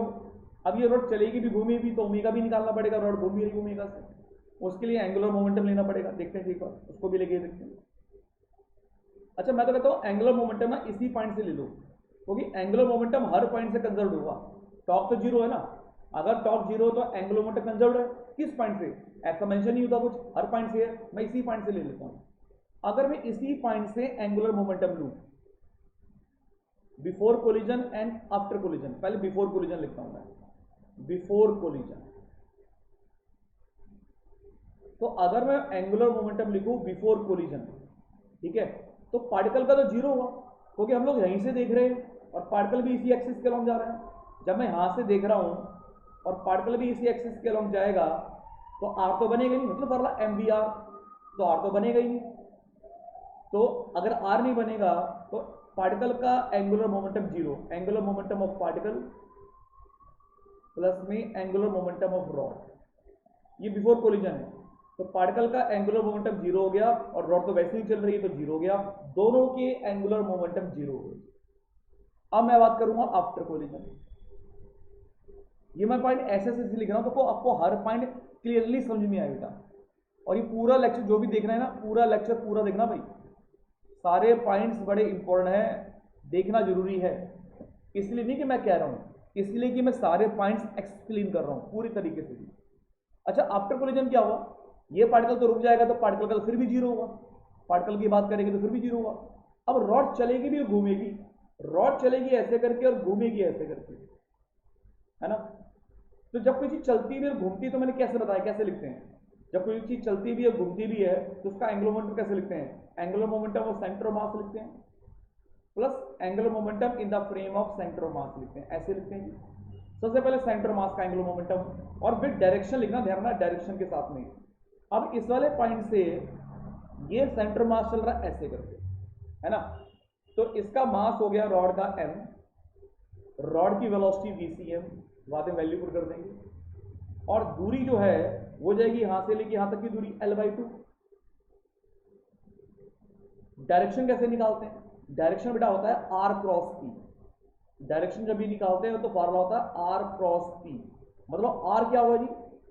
अब ये रॉड चलेगी भी घूमेगी भी तो ओमेगा भी निकालना पड़ेगा, रॉड घूम भी रही ओमेगा से, उसके लिए एंगुलर मोमेंटम लेना पड़ेगा। देखते हैं एक बार, उसको भी लेके देखते हैं। अच्छा, मैं तो कहता हूँ एंगुलर मोमेंटम ना इसी पॉइंट से ले लो, क्योंकि एंगुलर मोमेंटम हर पॉइंट से कंजर्व होगा। टॉर्क तो 0 है ना, अगर टॉर्क 0 तो एंगुलर मोमेंटम कंजर्व है किस पॉइंट से, ऐसा मेंशन नहीं होता कुछ, हर पॉइंट से है, मैं इसी पॉइंट से ले लेता हूं। अगर मैं इसी पॉइंट से एंगुलर मोमेंटम लूं before collision and after collision, पहले बिफोर कोलिजन लिखता हूं मैं, बिफोर कोलिजन। तो अगर मैं एंगुलर मोमेंटम लिखूं बिफोर कोलिजन, ठीक है, तो पार्टिकल का तो 0 हुआ क्योंकि हम लोग यहीं से देख रहे हैं और पार्टिकल भी इसी एक्सिस के अलॉन्ग जा रहे हैं। जब मैं यहां से देख रहा हूं और पार्टिकल भी इसी एक्सिस के अलॉन्ग जाएगा तो आर तो बनेगा नहीं, मतलब फॉर्मूला MVR, तो आर तो बनेगा ही नहीं। तो अगर आर नहीं बनेगा तो पार्टिकल का angular momentum 0, angular momentum of particle plus में एंगुलर मोमेंटम ऑफ रॉड, ये बिफोर कोलिजन है। तो पार्टिकल का एंगुलर मोमेंटम 0 हो गया और रॉड तो वैसे ही चल रही है तो 0 हो गया, दोनों के एंगुलर मोमेंटम 0 हो गए। अब मैं बात करूंगा आफ्टर कोलिजन। ये मैं पॉइंट ऐसे ऐसे लिख रहा हूं तो आपको हर पॉइंट क्लियरली समझ में आएगा। और ये पूरा लेक्चर जो भी देखना है ना, पूरा लेक्चर पूरा देखना भाई, सारे पॉइंट्स बड़े इंपॉर्टेंट है, देखना जरूरी है। इसलिए नहीं कि मैं कह रहा हूं, इसलिए कि मैं सारे पॉइंट्स एक्सप्लेन कर रहा हूं पूरी तरीके से। अच्छा, आफ्टर कोलिजन क्या हुआ, ये पार्टिकल तो रुक जाएगा तो पार्टिकल का तो फिर भी 0 होगा, पार्टिकल की बात करेंगे तो फिर भी 0 होगा। अब रॉड चलेगी भी और घूमेगी, रॉड चलेगी ऐसे करके और घूमेगी ऐसे करके, है ना। तो जब कोई चीज चलती भी और घूमती, तो मैंने कैसे बताया, कैसे लिखते हैं, जब कोई चीज चलती भी और घूमती भी है तो उसका एंगुलर मोमेंटम कैसे लिखते हैं, angular momentum of centre of मास लिखते हैं plus angular momentum in the frame of centre of मास लिखते हैं, ऐसे लिखते हैं। सबसे पहले सेंटर मास का एंगुलर मोमेंटम और फिर डायरेक्शन लिखना, ध्यान रखना डायरेक्शन के साथ में। अब इस वाले पॉइंट से ये सेंटर मास चल रहा है ऐसे करके, है ना। तो इसका मास हो गया रॉड का m, रॉड की वेलोसिटी VCM, बाद में वैल्यू पुट कर देंगे, और दूरी जो है वो जाएगी यहां से लेके यहां तक की दूरी L/2। डायरेक्शन कैसे निकालते हैं, डायरेक्शन बेटा होता है R क्रॉस P। डायरेक्शन जब भी निकालते हैं तो फॉर्मूला होता है R क्रॉस P। मतलब R क्या होगा जी,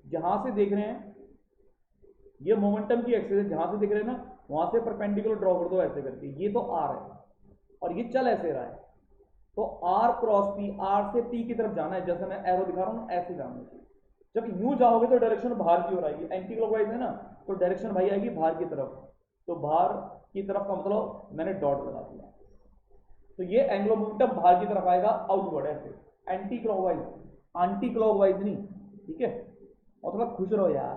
जहां से देख रहे हैं ये मोमेंटम की एक्सिस है, जहां से देख रहे हैं ना वहां से परपेंडिकुलर ड्रॉ कर दो ऐसे करके, ये तो R है और ये चल ऐसे रहा है, तो R क्रॉस P, R से P की तरफ जाना है, जैसे मैं एरो दिखा रहा हूं ऐसे जाना चाहिए। जब यूं जाओगे तो डायरेक्शन बाहर की ओर आएगी, एंटी क्लॉकवाइज है ना, तो डायरेक्शन भाई आएगी बाहर की तरफ, तो बाहर की तरफ का मतलब मैंने डॉट लगा दिया, तो ये एंगुलर मोमेंटम बाहर की तरफ आएगा आउटवर्ड ऐसे, एंटी क्लॉकवाइज, एंटी क्लॉकवाइज नहीं, ठीक है। और थोड़ा खुश रहो यार,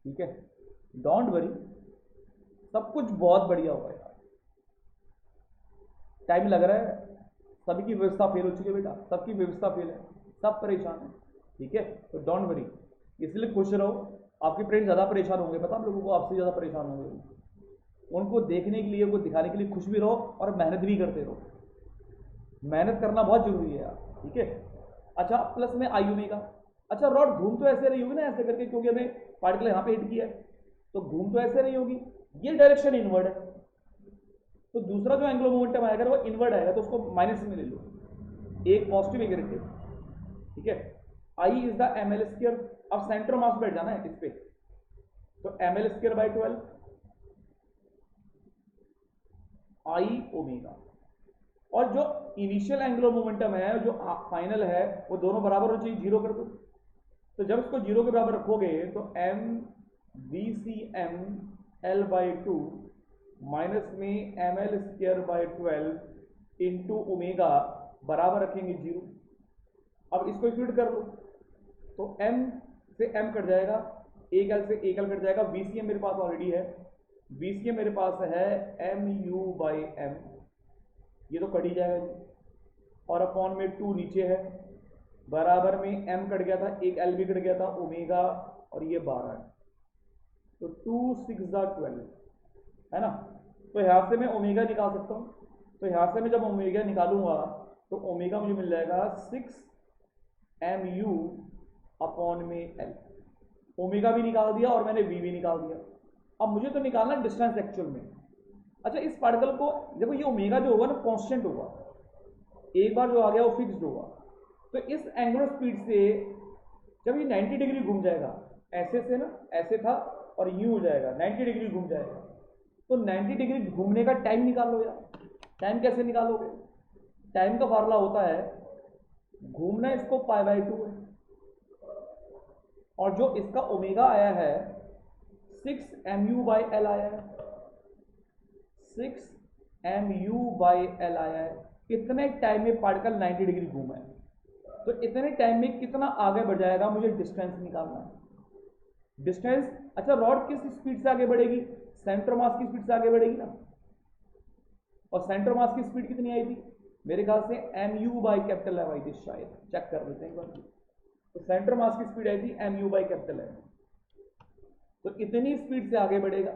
ठीक है, डोंट वरी, सब कुछ बहुत बढ़िया होगा यार। टाइम लग रहा है, सभी की व्यवस्था फेल हो चुकी है बेटा, सबकी व्यवस्था फेल है, सब परेशान है। ठीक है, तो डोंट वरी, इसलिए खुश रहो। आपके फ्रेंड ज़्यादा परेशान होंगे, पता आप लोगों को, आपसे ज़्यादा परेशान होंगे। उनको देखने के लिए, उनको दिखाने के लिए खुश भी रहो और मेहनत भी करते रहो। मेहनत करना बहुत जरूरी है यार, ठीक है। अच्छा, प्लस में आई ओमेगा। अच्छा, रॉड घूम तो ऐसे रही होगी ना, ऐसे करके, क्योंकि हमें पार्टिकल यहाँ पे हिट किया है, तो घूम तो ऐसे रही होगी। ये डायरेक्शन इनवर्ड है, तो दूसरा जो एंगुलर मोमेंटम आएगा वो इनवर्ड आएगा, तो उसको माइनस में ले लो, एक पॉजिटिव एक नेगेटिव, ठीक है। I is the M L square. अब सेंटर मास बैठ जाना है इस पे, तो M L square by 12 I omega. और जो इनिशियल एंगुलर मोमेंटम है, जो फाइनल है, वो दोनों बराबर होना चाहिए, जीरो कर दो। तो जब इसको जीरो के बराबर रखोगे तो M V C M L by 2 minus में M L square by 12 into omega बराबर रखेंगे जीरो। अब इसको इक्विट कर लो, तो m से m कट जाएगा, एक एल से एक एल कट जाएगा, VCM मेरे पास ऑलरेडी है, VCM मेरे पास है एम यू बाई एम, ये तो कट ही जाएगा जी, और अपॉन में 2 नीचे है, बराबर में m कट गया था, एक एल भी कट गया था, ओमेगा, और ये 12 है, तो 2 6 12 है ना। तो यहाँ से मैं ओमेगा निकाल सकता हूँ, तो यहाँ से मैं जब ओमेगा निकालूंगा तो ओमेगा मुझे मिल जाएगा 6 एम यू अपॉन में एल। ओमेगा भी निकाल दिया और मैंने वी भी निकाल दिया। अब मुझे तो निकालना डिस्टेंस एक्चुअल में। अच्छा, इस पार्टिकल को देखो, ये ओमेगा जो होगा ना कांस्टेंट होगा, एक बार जो आ गया वो फिक्स्ड होगा। तो इस एंगुलर स्पीड से जब ये 90 डिग्री घूम जाएगा, ऐसे से ना, ऐसे था और यूं हो जाएगा, 90 डिग्री घूम जाएगा, तो 90 डिग्री घूमने का टाइम निकाल लो यार। टाइम कैसे निकालोगे? टाइम का फार्मूला होता है, घूमना इसको पाई बाई 2 है, और जो इसका ओमेगा आया है 6 एम यू बाई एल आया है, 6 एम यू बाई एल आया है। कितने टाइम में पार्टिकल 90 डिग्री घूमा है, तो इतने टाइम में कितना आगे बढ़ जाएगा, मुझे डिस्टेंस निकालना है। डिस्टेंस, अच्छा रॉड किस स्पीड से आगे बढ़ेगी? सेंटर मास की स्पीड से आगे बढ़ेगी ना, और सेंटर मास की स्पीड कितनी आई थी? मेरे ख्याल से M U by capital M I थी, शायद चेक कर लेते हैं एक बार। तो सेंटर मास की स्पीड आई थी M U by capital M. तो इतनी स्पीड से आगे बढ़ेगा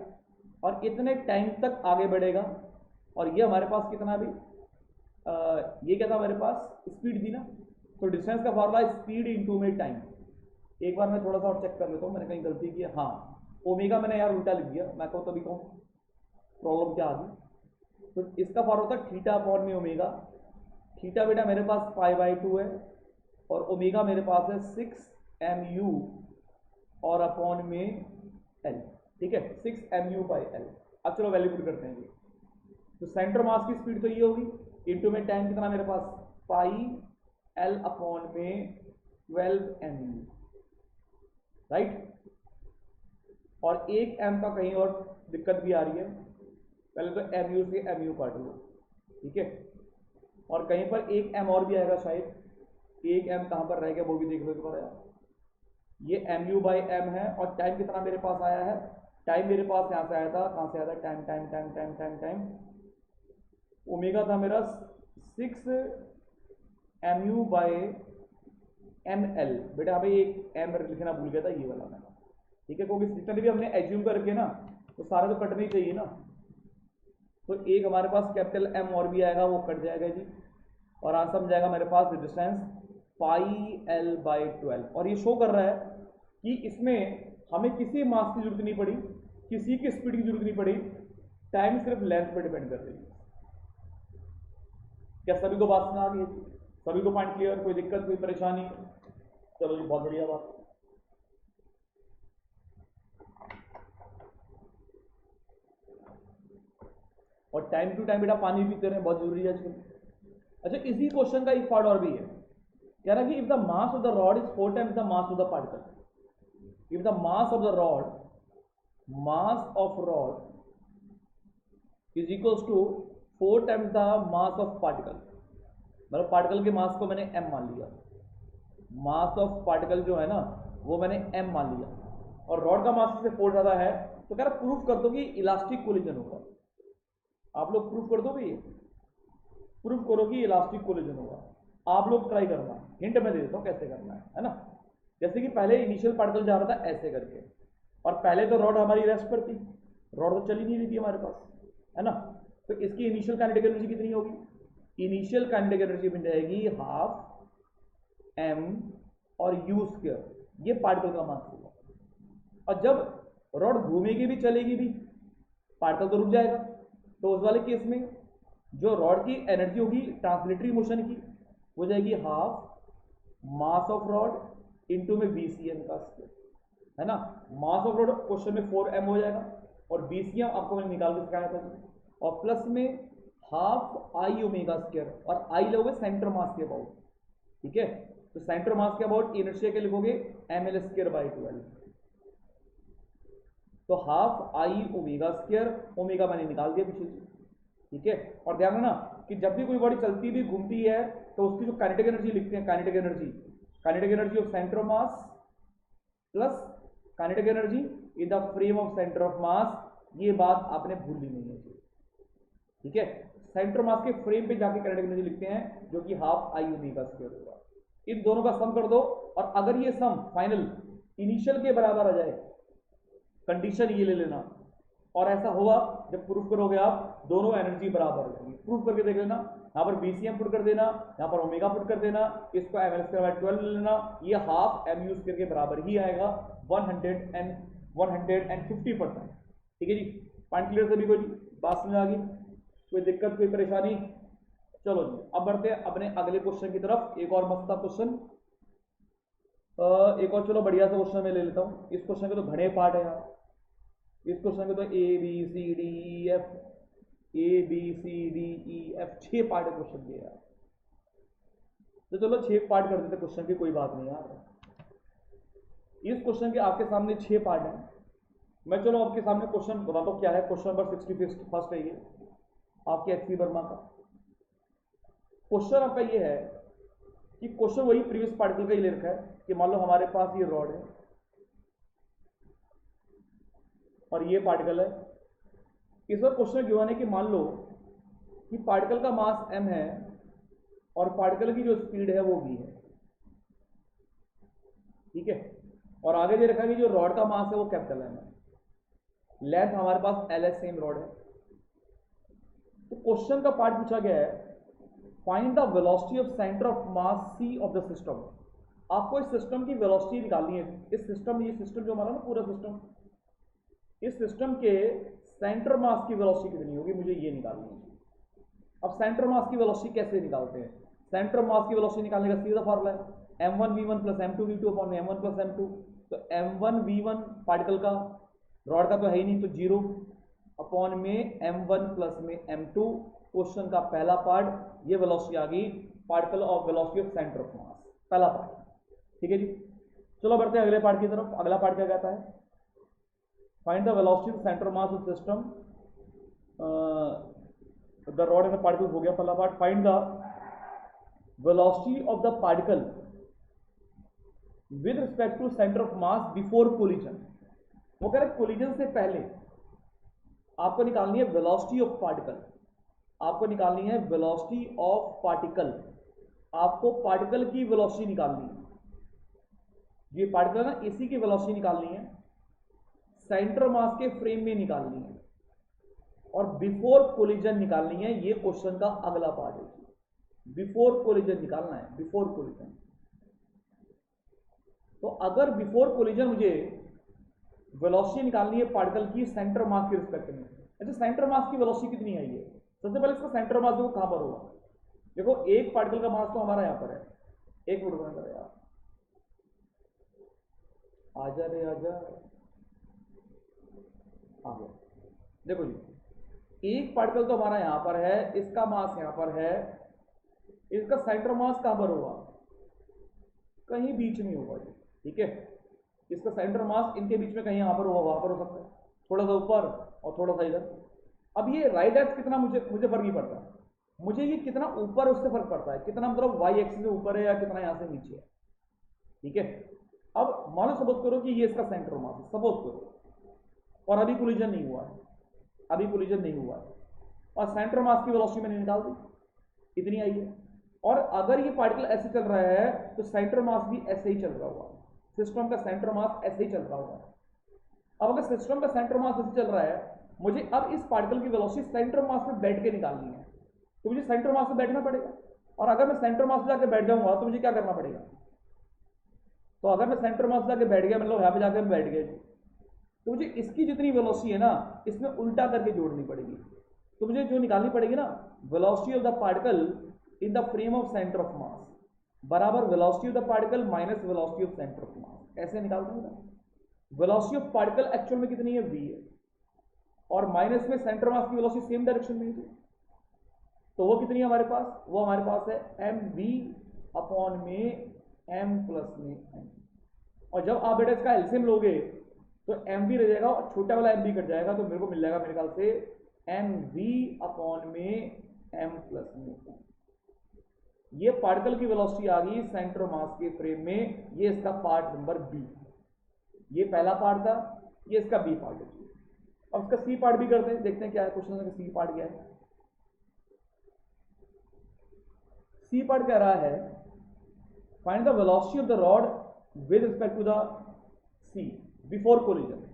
और इतने टाइम तक आगे बढ़ेगा, और ये हमारे पास कितना भी ये क्या था हमारे पास? स्पीड थी ना। तो डिस्टेंस का फॉर्मूला स्पीड इंटू में टाइम। एक बार मैं थोड़ा सा और चेक कर लेता हूँ, मैंने कहीं गलती की है। हाँ, ओमेगा मैंने यार उल्टा लिख दिया, मैं कहूँ तभी कहूँ प्रॉब्लम क्या आ गई। तो इसका फॉर्मूला था थीटा अपॉन में ओमेगा। थीटा बेटा मेरे पास पाई बाई 2 है, और ओमेगा मेरे पास है 6 एम यू और अपॉन में एल, ठीक है, 6 एम यू बाई एल। अब चलो वैल्यू पुट करते हैं। तो सेंटर मास की स्पीड तो ये होगी, इंटू में टाइम कितना मेरे पास, पाई एल अपॉन में 12 एम यू, राइट। और एक एम का कहीं और दिक्कत भी आ रही है, पहले तो एम यू से एम यू काट लो, ठीक है। और कहीं पर एक एम और भी आएगा शायद, एक एम कहाँ पर रह गया वो भी देख लो एक बार यार। ये एम यू बाई एम है, और टाइम कितना मेरे पास आया है? टाइम मेरे पास यहाँ से आया था, कहाँ से आया था? Time time time time time time omega था मेरा 6 M U by M L. बेटा भाई एक एम लिखना भूल गया था, ये वाला मैं, ठीक है, क्योंकि जितने भी हमने एज्यूम करके ना, तो सारे तो कटने ही चाहिए ना। तो एक हमारे पास कैपिटल एम और भी आएगा, वो कट जाएगा जी, और आंसर जाएगा मेरे पास डिस्टेंस पाई एल बाई 12। और ये शो कर रहा है कि इसमें हमें किसी मास की जरूरत नहीं पड़ी, किसी की स्पीड की जरूरत नहीं पड़ी, टाइम सिर्फ लेंथ पर डिपेंड कर रही है। क्या सभी को बात सुना आ गई? सभी को पॉइंट क्लियर? कोई दिक्कत, कोई परेशानी? चलो जी, बहुत बढ़िया बात। और टाइम टू टाइम बेटा पानी पीते रहे, बहुत जरूरी है आजकल। अच्छा, इसी क्वेश्चन का एक पार्ट और भी है, कह रहा है कि if the mass of the rod is 4 times the mass of the particle, if the mass of the rod, mass of rod is equals to 4 times the mass of particle, मतलब पार्टिकल के मास को मैंने m मान लिया, मास ऑफ पार्टिकल जो है ना वो मैंने m मान लिया, और रॉड का मास से 4 ज्यादा है, तो कह रहा प्रूफ कर दो कि इलास्टिक कोलिजन होगा। आप लोग प्रूफ कर दोगे? ये प्रूफ करो कि इलास्टिक कोलिजन होगा। आप लोग ट्राई करना, हिंट में दे देता हूँ कैसे करना है ना। जैसे कि पहले इनिशियल पार्टिकल जा रहा था ऐसे करके, और पहले तो रॉड हमारी रेस्ट पर थी, रॉड तो चल ही नहीं रही थी हमारे पास, है ना। तो इसकी इनिशियल काइनेटिक एनर्जी कितनी होगी? इनिशियल काइनेटिक एनर्जी बन जाएगी हाफ एम और यू स्क्वायर, ये पार्टिकल का मास होगा। और जब रॉड घूमेगी भी चलेगी भी, पार्टिकल तो रुक जाएगा। तो उस वाले केस में जो रॉड की एनर्जी होगी ट्रांसलेटरी मोशन की, हो जाएगी half mass of rod into में BCM का स्क्वायर, है ना। मास ऑफ रॉड क्वेश्चन में 4m हो जाएगा, और BCM आपको मैंने निकाल के सिखाया था, और प्लस में हाफ आई ओमेगा स्क्वायर, और आई लोगे सेंटर मास के अबाउट, ठीक है। तो सेंटर मास के अबाउट इनर्शिया के लिखोगे ml स्क्वायर बाई 12, तो half I omega square, omega मैंने निकाल दिया पीछे, ठीक है। और ध्यान रखना कि जब भी कोई बॉडी चलती भी घूमती है तो उसकी जो काइनेटिक एनर्जी लिखते हैं, kinetic energy of centre of mass plus kinetic energy in the frame of centre of मास, ये बात आपने भूलनी नहीं है, ठीक है। सेंटर मास के फ्रेम पे जाके काइनेटिक एनर्जी लिखते हैं, जो कि हाफ आई ओमेगा स्क्वायर होगा। इन दोनों का सम कर दो, और अगर ये सम फाइनल इनिशियल के बराबर आ जाए, कंडीशन ये ले लेना, और ऐसा होगा जब प्रूफ करोगे आप दोनों एनर्जी बराबर हो जाएगी। प्रूफ करके देख लेना, यहाँ पर BCM पुट कर देना, यहाँ पर ओमेगा पुट कर देना, इसको ml स्क्वायर बाय 12 ले लेना, ये हाफ mu स्क्वायर के बराबर ही आएगा 150%, ठीक है जी। पॉइंट क्लियर सभी को जी? बात समझ आ गई? कोई दिक्कत, कोई परेशानी? चलो जी, अब बढ़ते हैं अपने अगले क्वेश्चन की तरफ। एक और मस्त क्वेश्चन, एक और चलो बढ़िया सा क्वेश्चन मैं ले लेता हूँ। इस क्वेश्चन के तो घने पार्ट है यार, इस क्वेश्चन के तो ABCDEF 6 पार्ट है क्वेश्चन के यार। तो चलो 6 पार्ट कर देते क्वेश्चन की, कोई बात नहीं यार। इस क्वेश्चन के आपके सामने 6 पार्ट हैं। मैं चलो आपके सामने क्वेश्चन बताता हूँ क्या है। क्वेश्चन नंबर 61 है ये आपके HC वर्मा का। क्वेश्चन आपका ये है कि क्वेश्चन वही प्रीवियस पार्टिकल का ही ले रखा है कि मान लो हमारे पास ये रॉड है और ये पार्टिकल है। इस बार क्वेश्चन गिवन है कि मान लो कि पार्टिकल का मास m है और पार्टिकल की जो स्पीड है वो v है, ठीक है। और आगे दे रखा है कि जो रॉड का मास है वो कैपिटल M है, लेंथ हमारे पास LS सेम रॉड है। तो क्वेश्चन का पार्ट पूछा गया है find the velocity of centre of mass C of the system. आपको इस सिस्टम की वेलोसिटी निकालनी है। इस सिस्टम, ये सिस्टम जो हमारा ना पूरा सिस्टम, इस सिस्टम के सेंटर मास की वेलोसिटी कितनी होगी, मुझे ये निकालनी है। अब सेंटर मास की वेलोसिटी कैसे निकालते हैं? सेंटर मास की वेलोसिटी निकालने का सीधा फॉर्मूला है m1v1 plus m2v2 upon m1 plus m2। तो m1v1 पार्टिकल का, रॉड का तो है ही नहीं, तो 0 अपॉन में m1 प्लस में m2। क्वेश्चन का पहला पार्ट ये वेलोसिटी आ गई, particle of velocity of centre of मास, पहला पार्ट, ठीक है जी। चलो बढ़ते हैं अगले पार्ट की तरफ। अगला पार्ट क्या कहता है? Find the velocity of centre mass of system the rod and the particle हो गया पहला पार्ट। Find the velocity of the particle with respect to centre of mass before collision. वो कह रहे कोलिजन से पहले आपको निकालनी है वेलोसिटी ऑफ पार्टिकल, आपको निकालनी है वेलोसिटी ऑफ पार्टिकल, आपको पार्टिकल की वेलोसिटी निकालनी है। ये पार्टिकल ना, इसी की वेलोसिटी निकालनी है, सेंटर मास के फ्रेम में निकालनी है, और बिफोर कोलिजन निकालनी है। ये क्वेश्चन का अगला पार्ट है, बिफोर कोलिजन निकालना है, बिफोर कोलिजन। तो अगर बिफोर कोलिजन मुझे वेलोसिटी निकालनी है पार्टिकल की सेंटर मास के रिस्पेक्ट में, अच्छा सेंटर मास की वेलोसिटी कितनी है ये? सबसे पहले इसका सेंटर मास देखो कहां पर होगा। देखो एक पार्टिकल का मास तो हमारा यहां पर है, एक मिनट में यार, आजा रे आजा, आ गया। देखो जी, एक पार्टिकल तो हमारा यहां पर है, इसका मास यहां पर है, इसका सेंटर मास कहां पर होगा? कहीं बीच में होगा जी, ठीक है। इसका सेंटर मास इनके बीच में कहीं यहां पर होगा, वहां पर हो सकता है, थोड़ा सा ऊपर और थोड़ा सा इधर। अब ये राइट एक्स कितना, मुझे फर्क नहीं पड़ता, मुझे ये कितना ऊपर है उससे फर्क पड़ता है, कितना मतलब वाई एक्सिस से ऊपर है या कितना यहां से नीचे है, ठीक है। अब मान लो सपोज करो कि ये इसका सेंटर मास है, सपोज करो, और अभी कोलिजन नहीं हुआ है, अभी कोलिजन नहीं हुआ है, और सेंटर मास की वेलोसिटी मैंने निकाल दी, इतनी आई है। और अगर ये पार्टिकल ऐसे चल रहा है तो सेंटर मास भी ऐसे ही चल रहा होगा, सिस्टम का सेंटर मास ऐसे ही चल रहा होगा। अब अगर सिस्टम का सेंटर मास ऐसे चल रहा है, मुझे अब इस पार्टिकल की वेलोसिटी सेंटर मास में बैठ के निकालनी है, तो मुझे सेंटर मास में बैठना पड़ेगा। और अगर मैं सेंटर मास में जाकर बैठ जाऊंगा तो मुझे क्या करना पड़ेगा, तो अगर मैं सेंटर मास जाके बैठ गया, मतलब यहाँ पे जाकर बैठ गया, तो मुझे इसकी जितनी वेलोसिटी है ना, इसमें उल्टा करके जोड़नी पड़ेगी। तो मुझे जो निकालनी पड़ेगी ना, velocity of the particle in the frame of centre of mass बराबर velocity of the particle minus velocity of centre of mass, ऐसे निकाल दूंगा ना। वेलोसिटी ऑफ पार्टिकल एक्चुअल में कितनी है, v है, और माइनस में सेंटर मास की वेलोसिटी सेम डायरेक्शन में थी, तो वो कितनी है हमारे पास, वो हमारे पास है mv अपॉन में m प्लस में m। और जब आप बेटा इसका एलसीएम लोगे तो mv रह जाएगा और छोटा वाला mv कट जाएगा, तो मेरे को मिल जाएगा मेरे ख्याल से mv अपॉन में m प्लस में m। ये पार्टिकल की वेलोसिटी आ गई सेंटर मास के फ्रेम में, ये इसका पार्ट नंबर बी। ये पहला पार्ट था, ये इसका बी पार्ट है। अब इसका सी पार्ट भी करते हैं, देखते हैं क्या है क्वेश्चन का सी पार्ट क्या है। सी पार्ट कह रहा है find the velocity of the rod with respect to the C before collision.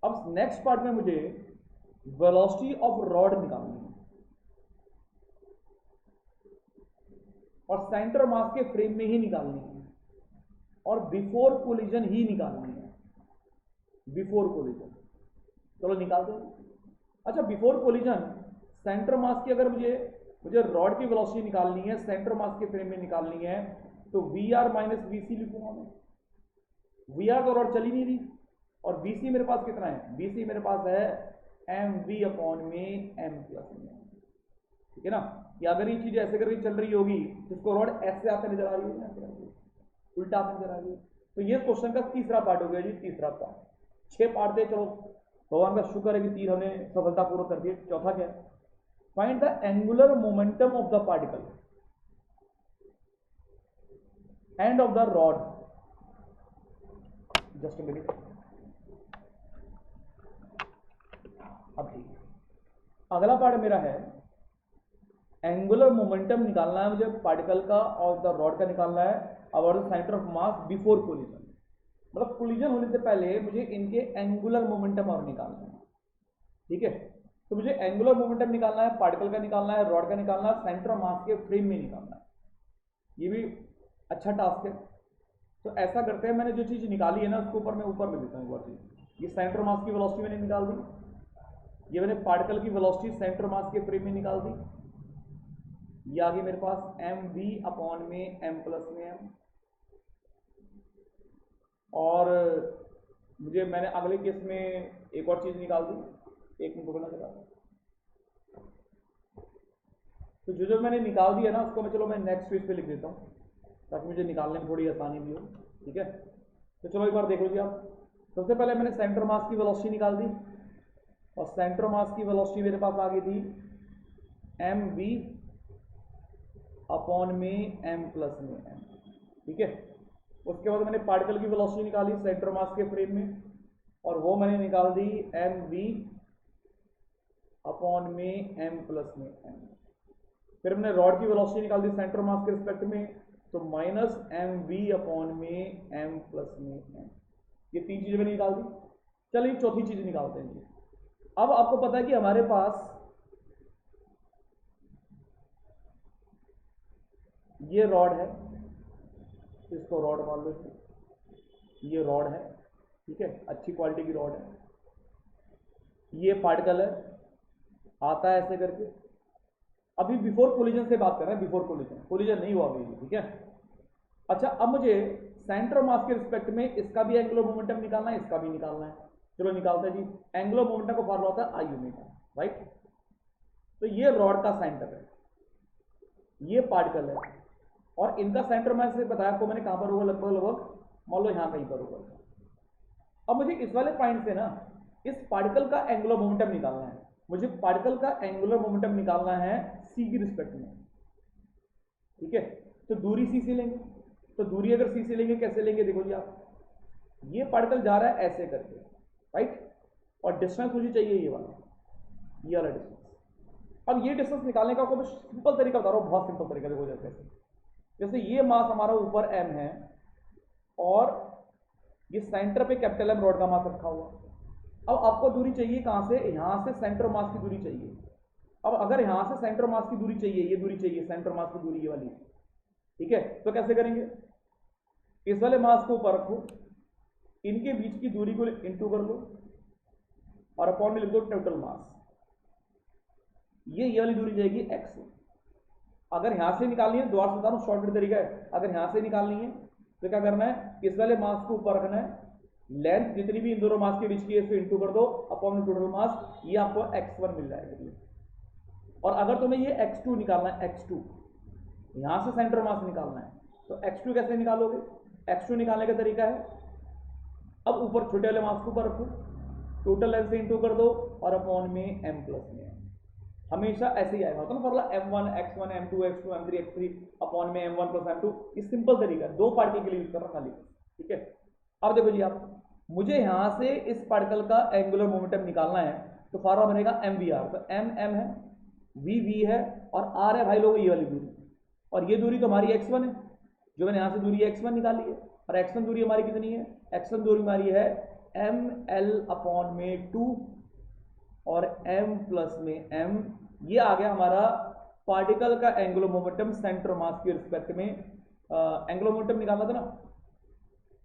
अब नेक्स्ट पार्ट में मुझे वेलोसिटी ऑफ रॉड निकालनी है और सेंटर मास के फ्रेम में ही निकालनी है और बिफोर कोलिजन ही निकालनी है, बिफोर कोलिजन। चलो निकालते हैं। अच्छा, बिफोर कोलिजन सेंटर मास की अगर मुझे रॉड की वेलोसिटी निकालनी है, सेंटर मास के फ्रेम में निकालनी है, तो वी आर माइनस वी सी लिखूंगा मैं। वी आर तो रॉड चली नहीं रही, और वी सी मेरे पास कितना है, वी सी मेरे पास है एम वी अपॉन में एम प्लस में, ठीक है ना। कि अगर ये चीज ऐसे करके चल रही होगी तो इसको रॉड ऐसे आते नजर आ रही होगी, उल्टा आते नजर आ रही है। तो ये क्वेश्चन का तीसरा पार्ट हो गया जी, तीसरा पार्ट। 6 पार्ट थे, चलो भगवान का शुक्र है कि 3 हमने सफलतापूर्वक कर दिए। चौथा क्या है, find the angular momentum of the particle end of the rod. Just a minute. अब ठीक है, अगला पार्ट मेरा है एंगुलर मोमेंटम निकालना है मुझे पार्टिकल का और द रॉड का निकालना है about the centre of mass before collision. मतलब कोलिजन होने से पहले मुझे इनके एंगुलर मोमेंटम और निकालना है, ठीक है। तो मुझे एंगुलर मोमेंटम निकालना है, पार्टिकल का निकालना है, रॉड का निकालना है, सेंटर ऑफ मास के फ्रेम में निकालना है। ये भी अच्छा टास्क है। तो ऐसा करते हैं, मैंने जो चीज़ निकाली है ना उसके ऊपर मैं ऊपर लिख देता हूँ एक बार चीज़। ये सेंटर मास की वेलोसिटी मैंने निकाल दी, ये मैंने पार्टिकल की वेलोसिटी सेंटर मास के फ्रेम में निकाल दी। ये आगे मेरे पास एम वी अपॉन में एम प्लस में एम। और मुझे मैंने अगले केस में एक और चीज़ निकाल दी, एक मिनट बोलना लगा। तो जो मैंने निकाल दिया ना उसको मैं, चलो मैं नेक्स्ट पेज पे लिख देता हूँ ताकि मुझे निकालने में थोड़ी आसानी भी हो, ठीक है। तो चलो एक बार देख लीजिए आप। सबसे पहले मैंने सेंटर मास की वेलोसिटी निकाल दी और सेंटर मास की वेलोसिटी मेरे पास आ गई थी एम वी अपॉन में एम प्लस में एम, ठीक है। उसके बाद मैंने पार्टिकल की वेलोसिटी निकाली सेंटर मास के फ्रेम में, और वो मैंने निकाल दी एम वी अपॉन में एम प्लस में एम। फिर मैंने रॉड की वेलोसिटी निकाल दी सेंटर मास के रिस्पेक्ट में, तो माइनस एम वी अपॉन में एम प्लस में एम। ये 3 चीजें मैंने निकाल दी। चलिए चौथी चीज निकालते हैं जी। अब आपको पता है कि हमारे पास ये रॉड है, इसको रॉड मान लो, ये रॉड है, ठीक है, अच्छी क्वालिटी की रॉड है। ये पार्टिकल है, आता है ऐसे करके। अभी बिफोर कोलिजन से बात कर रहे हैं, बिफोर कोलिजन नहीं हुआ अभी, ठीक है। अच्छा, अब मुझे सेंटर मास के रिस्पेक्ट में इसका भी एंगुलर मोमेंटम निकालना है, इसका भी निकालना है। चलो निकालते हैं जी। एंगुलर मोमेंटम का फॉर्मूला होता है आई ओमेगा, राइट। तो ये रॉड का सेंटर है, ये पार्टिकल है, और इनका सेंटर मैंने बताया आपको मैंने कहां पर होगा, लगभग मान लो यहां कहीं पर होगा। अब मुझे इस वाले पॉइंट से ना इस पार्टिकल का एंगुलर मोमेंटम निकालना है। मुझे पार्टिकल का एंगुलर मोमेंटम निकालना है सी की रिस्पेक्ट में, ठीक है। तो दूरी सी से लेंगे, तो दूरी अगर सी से लेंगे कैसे लेंगे, देखो जी आप, ये पार्टिकल जा रहा है ऐसे करके, राइट, और डिस्टेंस मुझे चाहिए ये वाला डिस्टेंस। अब ये डिस्टेंस निकालने का आपको मैं सिंपल तरीका बता रहा हूँ, बहुत सिंपल तरीका। देखो जैसे ये मास हमारा ऊपर m है और ये सेंटर पे कैपिटल एम रॉड का मास रखा हुआ। अब आपको दूरी चाहिए कहां से, यहां से सेंटर मास की दूरी चाहिए। अब अगर यहां से सेंटर मास की दूरी चाहिए, ये दूरी चाहिए सेंटर मास की दूरी ये वाली, ठीक है, तो कैसे करेंगे, इस वाले मास को ऊपर रखो, इनके बीच की दूरी को इंटू कर लो और अपॉन में लिख दो टोटल मास। ये वाली दूरी जाएगी एक्स। अगर यहां से निकालनी है, दोबारा बता रहा हूं शॉर्टकट तरीका है, अगर यहां से निकालनी है तो क्या करना है, इस वाले मास को ऊपर रखना है, लेंथ जितनी भी इन दोनों मास के बीच की है इसको इंटू कर दो अपॉन में टोटल मास, ये आपको x1 मिल जाएगा। और अगर तुम्हें ये x2 निकालना है, x2 यहां से सेंटर मास निकालना है, तो x2 कैसे निकालोगे, x2 निकालने का तरीका है, अब ऊपर छोटे वाले मास को ऊपर रखो, टोटल लेंथ से इंटू कर दो और अपॉन में m प्लस में, हमेशा ऐसे ही आएगा, होता ना formula m1 x1 m2 x2 m3 x3 upon में m1 प्लस m2। ये सिंपल तरीका है, दो पार्टिकल के लिए यूज कर रहा खाली, ठीक है। अब देखो जी, आप मुझे यहां से इस पार्टिकल का एंगुलर मोमेंटम निकालना है, तो फॉर्मूला बनेगा mvr, तो m m है, v v है और r है भाई लोग ये वाली दूरी, और ये दूरी तो हमारी x1 है, जो मैंने यहां से दूरी x1 निकाली है, और x1 दूरी हमारी कितनी है, x1 दूरी हमारी है ml अपॉन में 2 और m प्लस में m। ये आ गया हमारा पार्टिकल का एंगुलर मोमेंटम सेंटर मास के रिस्पेक्ट में। एंगुलर मोमेंटम निकालना था ना,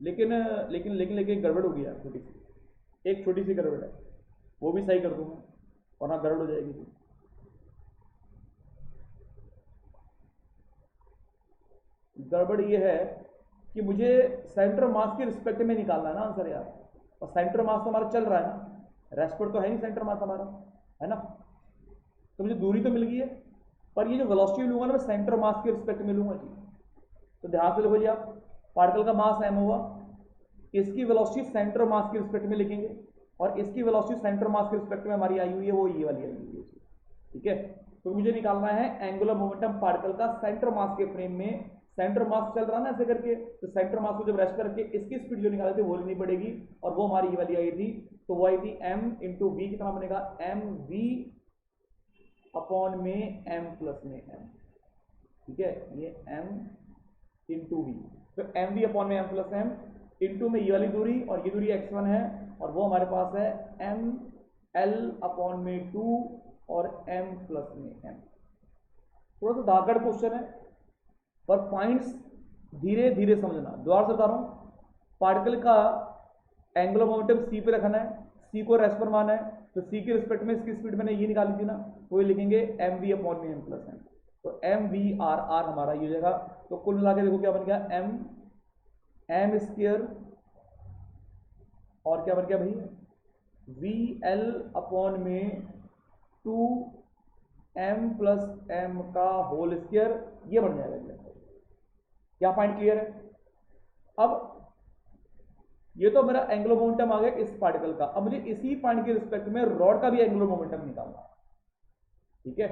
लेकिन लेकिन लेकिन लेकिन गड़बड़ हो गया, छोटी सी, एक छोटी सी गड़बड़ है, वो भी सही कर दूंगा वरना गड़बड़ हो जाएगी। गड़बड़ ये है कि मुझे सेंटर मास के रिस्पेक्ट में निकालना है ना आंसर यार, और सेंटर मास तो हमारा चल रहा है ना, रेस्पेक्ट तो है नहीं सेंटर मास हमारा, है ना। तो मुझे दूरी तो मिल गई है, पर ये जो वेलोसिटी लूंगा ना मैं सेंटर मास के रिस्पेक्ट में लूंगा जी। तो ध्यान से लिखो जी, आप पार्टिकल का मास m हुआ, इसकी वेलोसिटी सेंटर मास के रिस्पेक्ट में लिखेंगे, और इसकी वेलोसिटी सेंटर मास के रिस्पेक्ट में हमारी आई हुई है वो ये वाली आई हुई है, ठीक है। तो मुझे निकालना है एंगुलर मोमेंटम पार्टिकल का सेंटर मास के फ्रेम में, सेंटर मास चल रहा ना ऐसे करके, तो सेंटर मास को जब रेस्ट करके इसकी स्पीड जो निकाली थी वो लेनी पड़ेगी, और वो हमारी ये वाली आई थी, तो वो आई थी m इंटू वी, कितना बनेगा mv अपॉन में m प्लस में m, ठीक है, ये m इंटू वी, तो mv अपॉन में m प्लस m इंटू में ये वाली दूरी, और ये दूरी x1 है, और वो हमारे पास है ml अपॉन में 2 और m प्लस में m। थोड़ा सा धाकड़ क्वेश्चन है, पर पॉइंट्स धीरे धीरे समझना। दोबारा से बता रहा हूं, पार्टिकल का एंगुलर मोमेंटम c पे रखना है, c को रेस्ट पर माना है, तो c के रिस्पेक्ट में इसकी स्पीड मैंने ये निकाली थी ना, वो लिखेंगे mv अपॉन में m प्लस m, तो mv r हमारा ये हो जाएगा। तो कुल मिला के देखो क्या बन गया, m स्क्वायर और क्या बन गया भाई, vl अपॉन में 2m प्लस m का होल स्क्वायर, ये बन जाएगा। क्या पॉइंट क्लियर है। अब ये तो मेरा एंगुलर मोमेंटम आ गया इस पार्टिकल का, अब मुझे इसी पॉइंट के रिस्पेक्ट में रॉड का भी एंगुलर मोमेंटम निकालना है, ठीक है।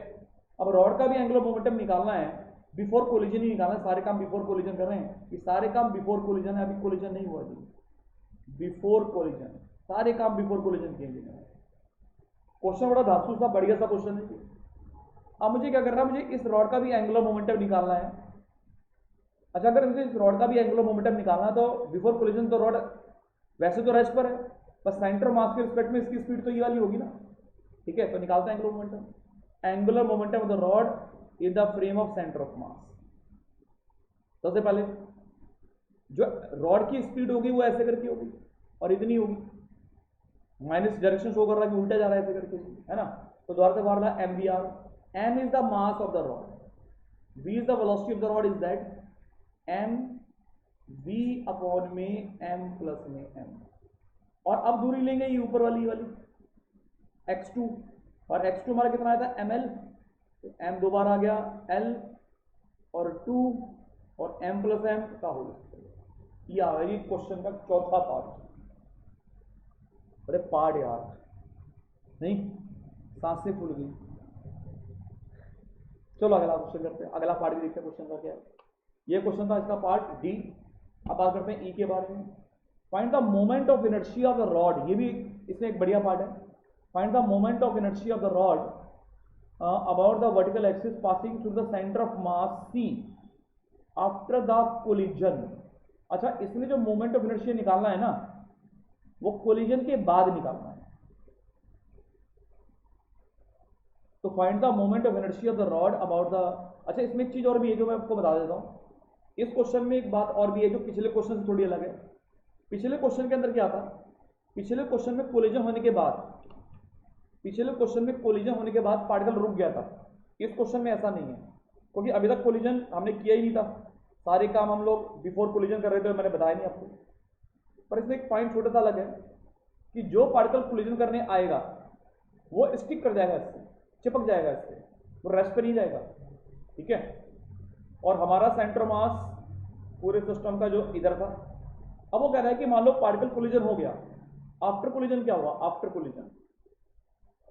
अब रॉड का भी एंगुलर मोमेंटम निकालना है, बिफोर कोलिजन ही निकालना है, सारे काम बिफोर कोलिजन कर रहे हैं, ये सारे काम बिफोर कोलिजन है, अभी कोलिजन नहीं हुआ जी, बिफोर कोलिजन, सारे काम बिफोर कोलिजन किए गए। क्वेश्चन बड़ा धांसू सा बढ़िया सा क्वेश्चन है। अब मुझे क्या करना है, मुझे इस रॉड का भी एंगुलर मोमेंटम निकालना है। अच्छा, अगर मुझे इस रॉड का भी एंगुलर मोमेंटम निकालना है, तो बिफोर कोलिजन तो रॉड वैसे तो रेस्ट पर है, बस सेंटर मास के रिस्पेक्ट में इसकी स्पीड तो ये वाली होगी ना, ठीक है। तो निकालते हैं angular momentum. Angular momentum of the rod in the frame of centre of मास। सबसे पहले जो रॉड की स्पीड होगी वो ऐसे करके होगी और इतनी होगी, माइनस डायरेक्शन शो कर रहा है कि उल्टा जा रहा है ऐसे करके, है ना। तो द्वारा से formula mvr, m is the mass of the rod, v is the velocity of the rod, is that m v upon में m प्लस में m। और अब दूरी लेंगे ये ऊपर वाली x2, और x2 हमारा कितना आया था ml, तो m दो बार आ गया l और 2 और m प्लस m का होल। ये आ गया क्वेश्चन का चौथा पार्ट। अरे पार्ट यार नहीं, सांसें फूल गई। चलो अगला क्वेश्चन करते हैं, अगला पार्ट भी देखते हैं क्वेश्चन का क्या है। ये क्वेश्चन था इसका पार्ट डी। अब बात करते हैं ई के बारे में। Find the moment of inertia of the rod, ये भी इसमें एक बढ़िया पार्ट है। Find the moment of inertia of the rod about the vertical axis passing through the centre of mass C after the collision अच्छा, इसमें जो मोमेंट ऑफ इनर्शिया निकालना है ना, वो कोलिजन के बाद निकालना है। तो find the moment of inertia of the rod about the. अच्छा, इसमें एक चीज और भी है जो मैं आपको बता देता हूँ। इस क्वेश्चन में एक बात और भी है जो पिछले क्वेश्चन से थोड़ी अलग है। पिछले क्वेश्चन के अंदर क्या था, पिछले क्वेश्चन में कोलिजन होने के बाद, पिछले क्वेश्चन में कोलिजन होने के बाद पार्टिकल रुक गया था। इस क्वेश्चन में ऐसा नहीं है, क्योंकि अभी तक कोलिजन हमने किया ही नहीं था। सारे काम हम लोग बिफोर कोलिजन कर रहे थे, मैंने बताया नहीं आपको। पर इसमें एक पॉइंट छोटा सा अलग है कि जो पार्टिकल कोलिजन करने आएगा वो स्टिक कर जाएगा इससे, चिपक जाएगा इससे, वो रेस्ट पे नहीं जाएगा। ठीक है। और हमारा सेंटर मास पूरे सिस्टम का जो इधर था, अब वो कह रहा है कि मान लो पार्टिकल कोलिजन हो गया, आफ्टर कोलिजन क्या हुआ, आफ्टर कोलिजन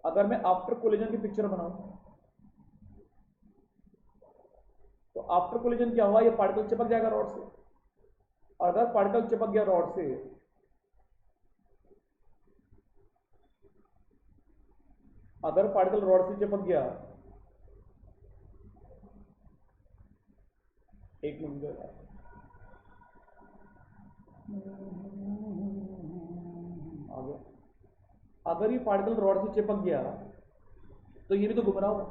अगर मैं आफ्टर कोलिजन की पिक्चर बनाऊं तो आफ्टर कोलिजन क्या हुआ, ये पार्टिकल चिपक जाएगा रॉड से। और अगर पार्टिकल चिपक गया रॉड से, अगर पार्टिकल रॉड से चिपक गया, एक मिनट आ गया, अगर ये पार्टिकल रॉड से चिपक गया तो ये भी तो घूम रहा होगा।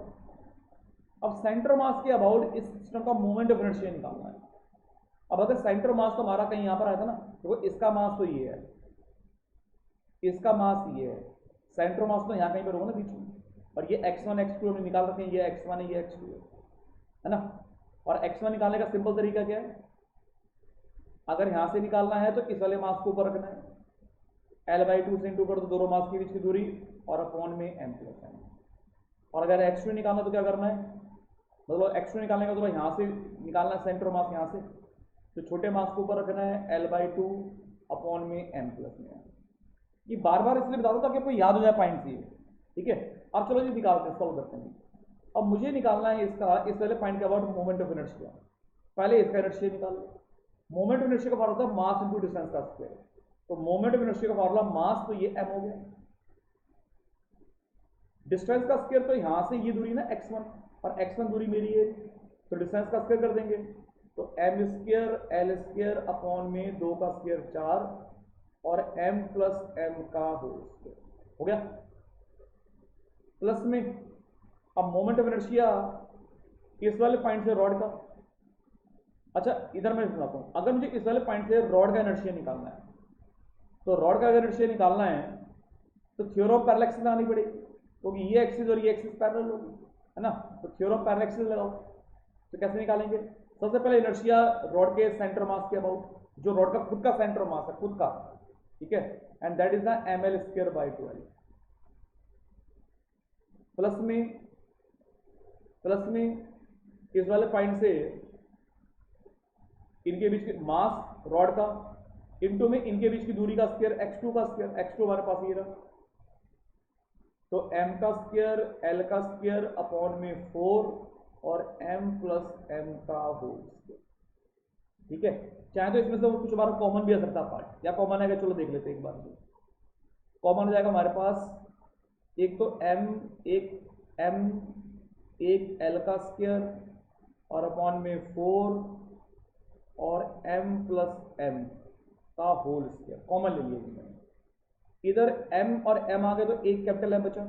अब सेंटर मास के अबाउट इस सिस्टम का मोमेंट ऑफ इनर्शिया निकालना है। अब अगर सेंटर मास तो हमारा कहीं यहां पर आया था ना, देखो इसका मास तो ये है, इसका मास ये है, सेंटर मास तो यहां कहीं पर होगा ना बीच में, और ये x1 x2 हमने निकाल रखे हैं, ये x1 है ये x2 है ना। और x1 निकालने का सिंपल तरीका क्या है, अगर यहां से निकालना है तो इस वाले मास को ऊपर रखना है, L/2 से इंटू कर दो दोनों मास के बीच की दूरी, और अपॉन में m+n। और अगर x2 निकालना तो क्या करना है, मतलब x2 निकालने का तो यहां से निकालना है सेंटर मास यहां से, तो छोटे मास को ऊपर रखना है L/2 अपॉन में m+n। ये बार बार इसलिए बता दो ताकि आपको याद हो जाए पॉइंट ये। ठीक है। अब चलो जी निकालते हैं, सॉल्व करते हैं। अब मुझे निकालना है इसका, इस वाले पॉइंट के अबाउट मोमेंट ऑफ इनर्शिया। पहले इसका इनर्शिया निकाल लो। मोमेंट ऑफ इनर्शिया का फॉर्मूला होता है मास इनटू डिस्टेंस का स्क्वायर। तो मोमेंट ऑफ इनर्शिया का फॉर्मूला मास, तो ये m हो गया, डिस्टेंस का स्क्वायर तो यहां से ये दूरी ना x1, और x1 दूरी मेरी है, तो डिस्टेंस का स्क्वायर कर देंगे, तो m² L² अपॉन में 2 का स्क्वायर 4 और m+m का होल स्क्वायर हो गया। प्लस में अब मोमेंट ऑफ इनर्शिया इस वाले पॉइंट से रॉड का। अच्छा, इधर मैं सुनाता हूं, अगर मुझे इस वाले पॉइंट से रॉड का इनर्शिया निकालना है, तो रॉड का अगर इनर्शिया निकालना है तो थ्योरम ऑफ पैरेलल एक्सिस लगानी पड़ेगी, क्योंकि ये एक्सिस और ये एक्सिस पैरेलल होगी, है ना। तो थ्योरम ऑफ पैरेलल एक्सिस लगाओ। तो कैसे निकालेंगे, सबसे पहले इनर्शिया रॉड के सेंटर मास के अबाउट, जो रॉड का खुद का सेंटर मास है, खुद का। ठीक है। And that is the ml²/12। Plus में इस वाले पॉइंट से इनके बीच के मास रॉड का, इनटू में इनके बीच की दूरी का स्क्वायर, x2 का स्क्वायर, x2 हमारे पास ये रहा, तो m का स्क्वायर l का स्क्वायर अपॉन में 4 और m+m का होल स्क्वायर। ठीक है। चाहे तो इसमें से कुछ हमारा कॉमन भी आ सकता है पार्ट, या कॉमन है, चलो देख लेते हैं एक बार। कॉमन हो जाएगा हमारे पास, एक तो m एक l का स्क्वायर और अपॉन में 4 और m+m का होल स्क्वायर, कॉमन ले लिया मैंने। इधर m और m आ गए तो एक कैपिटल M बचा,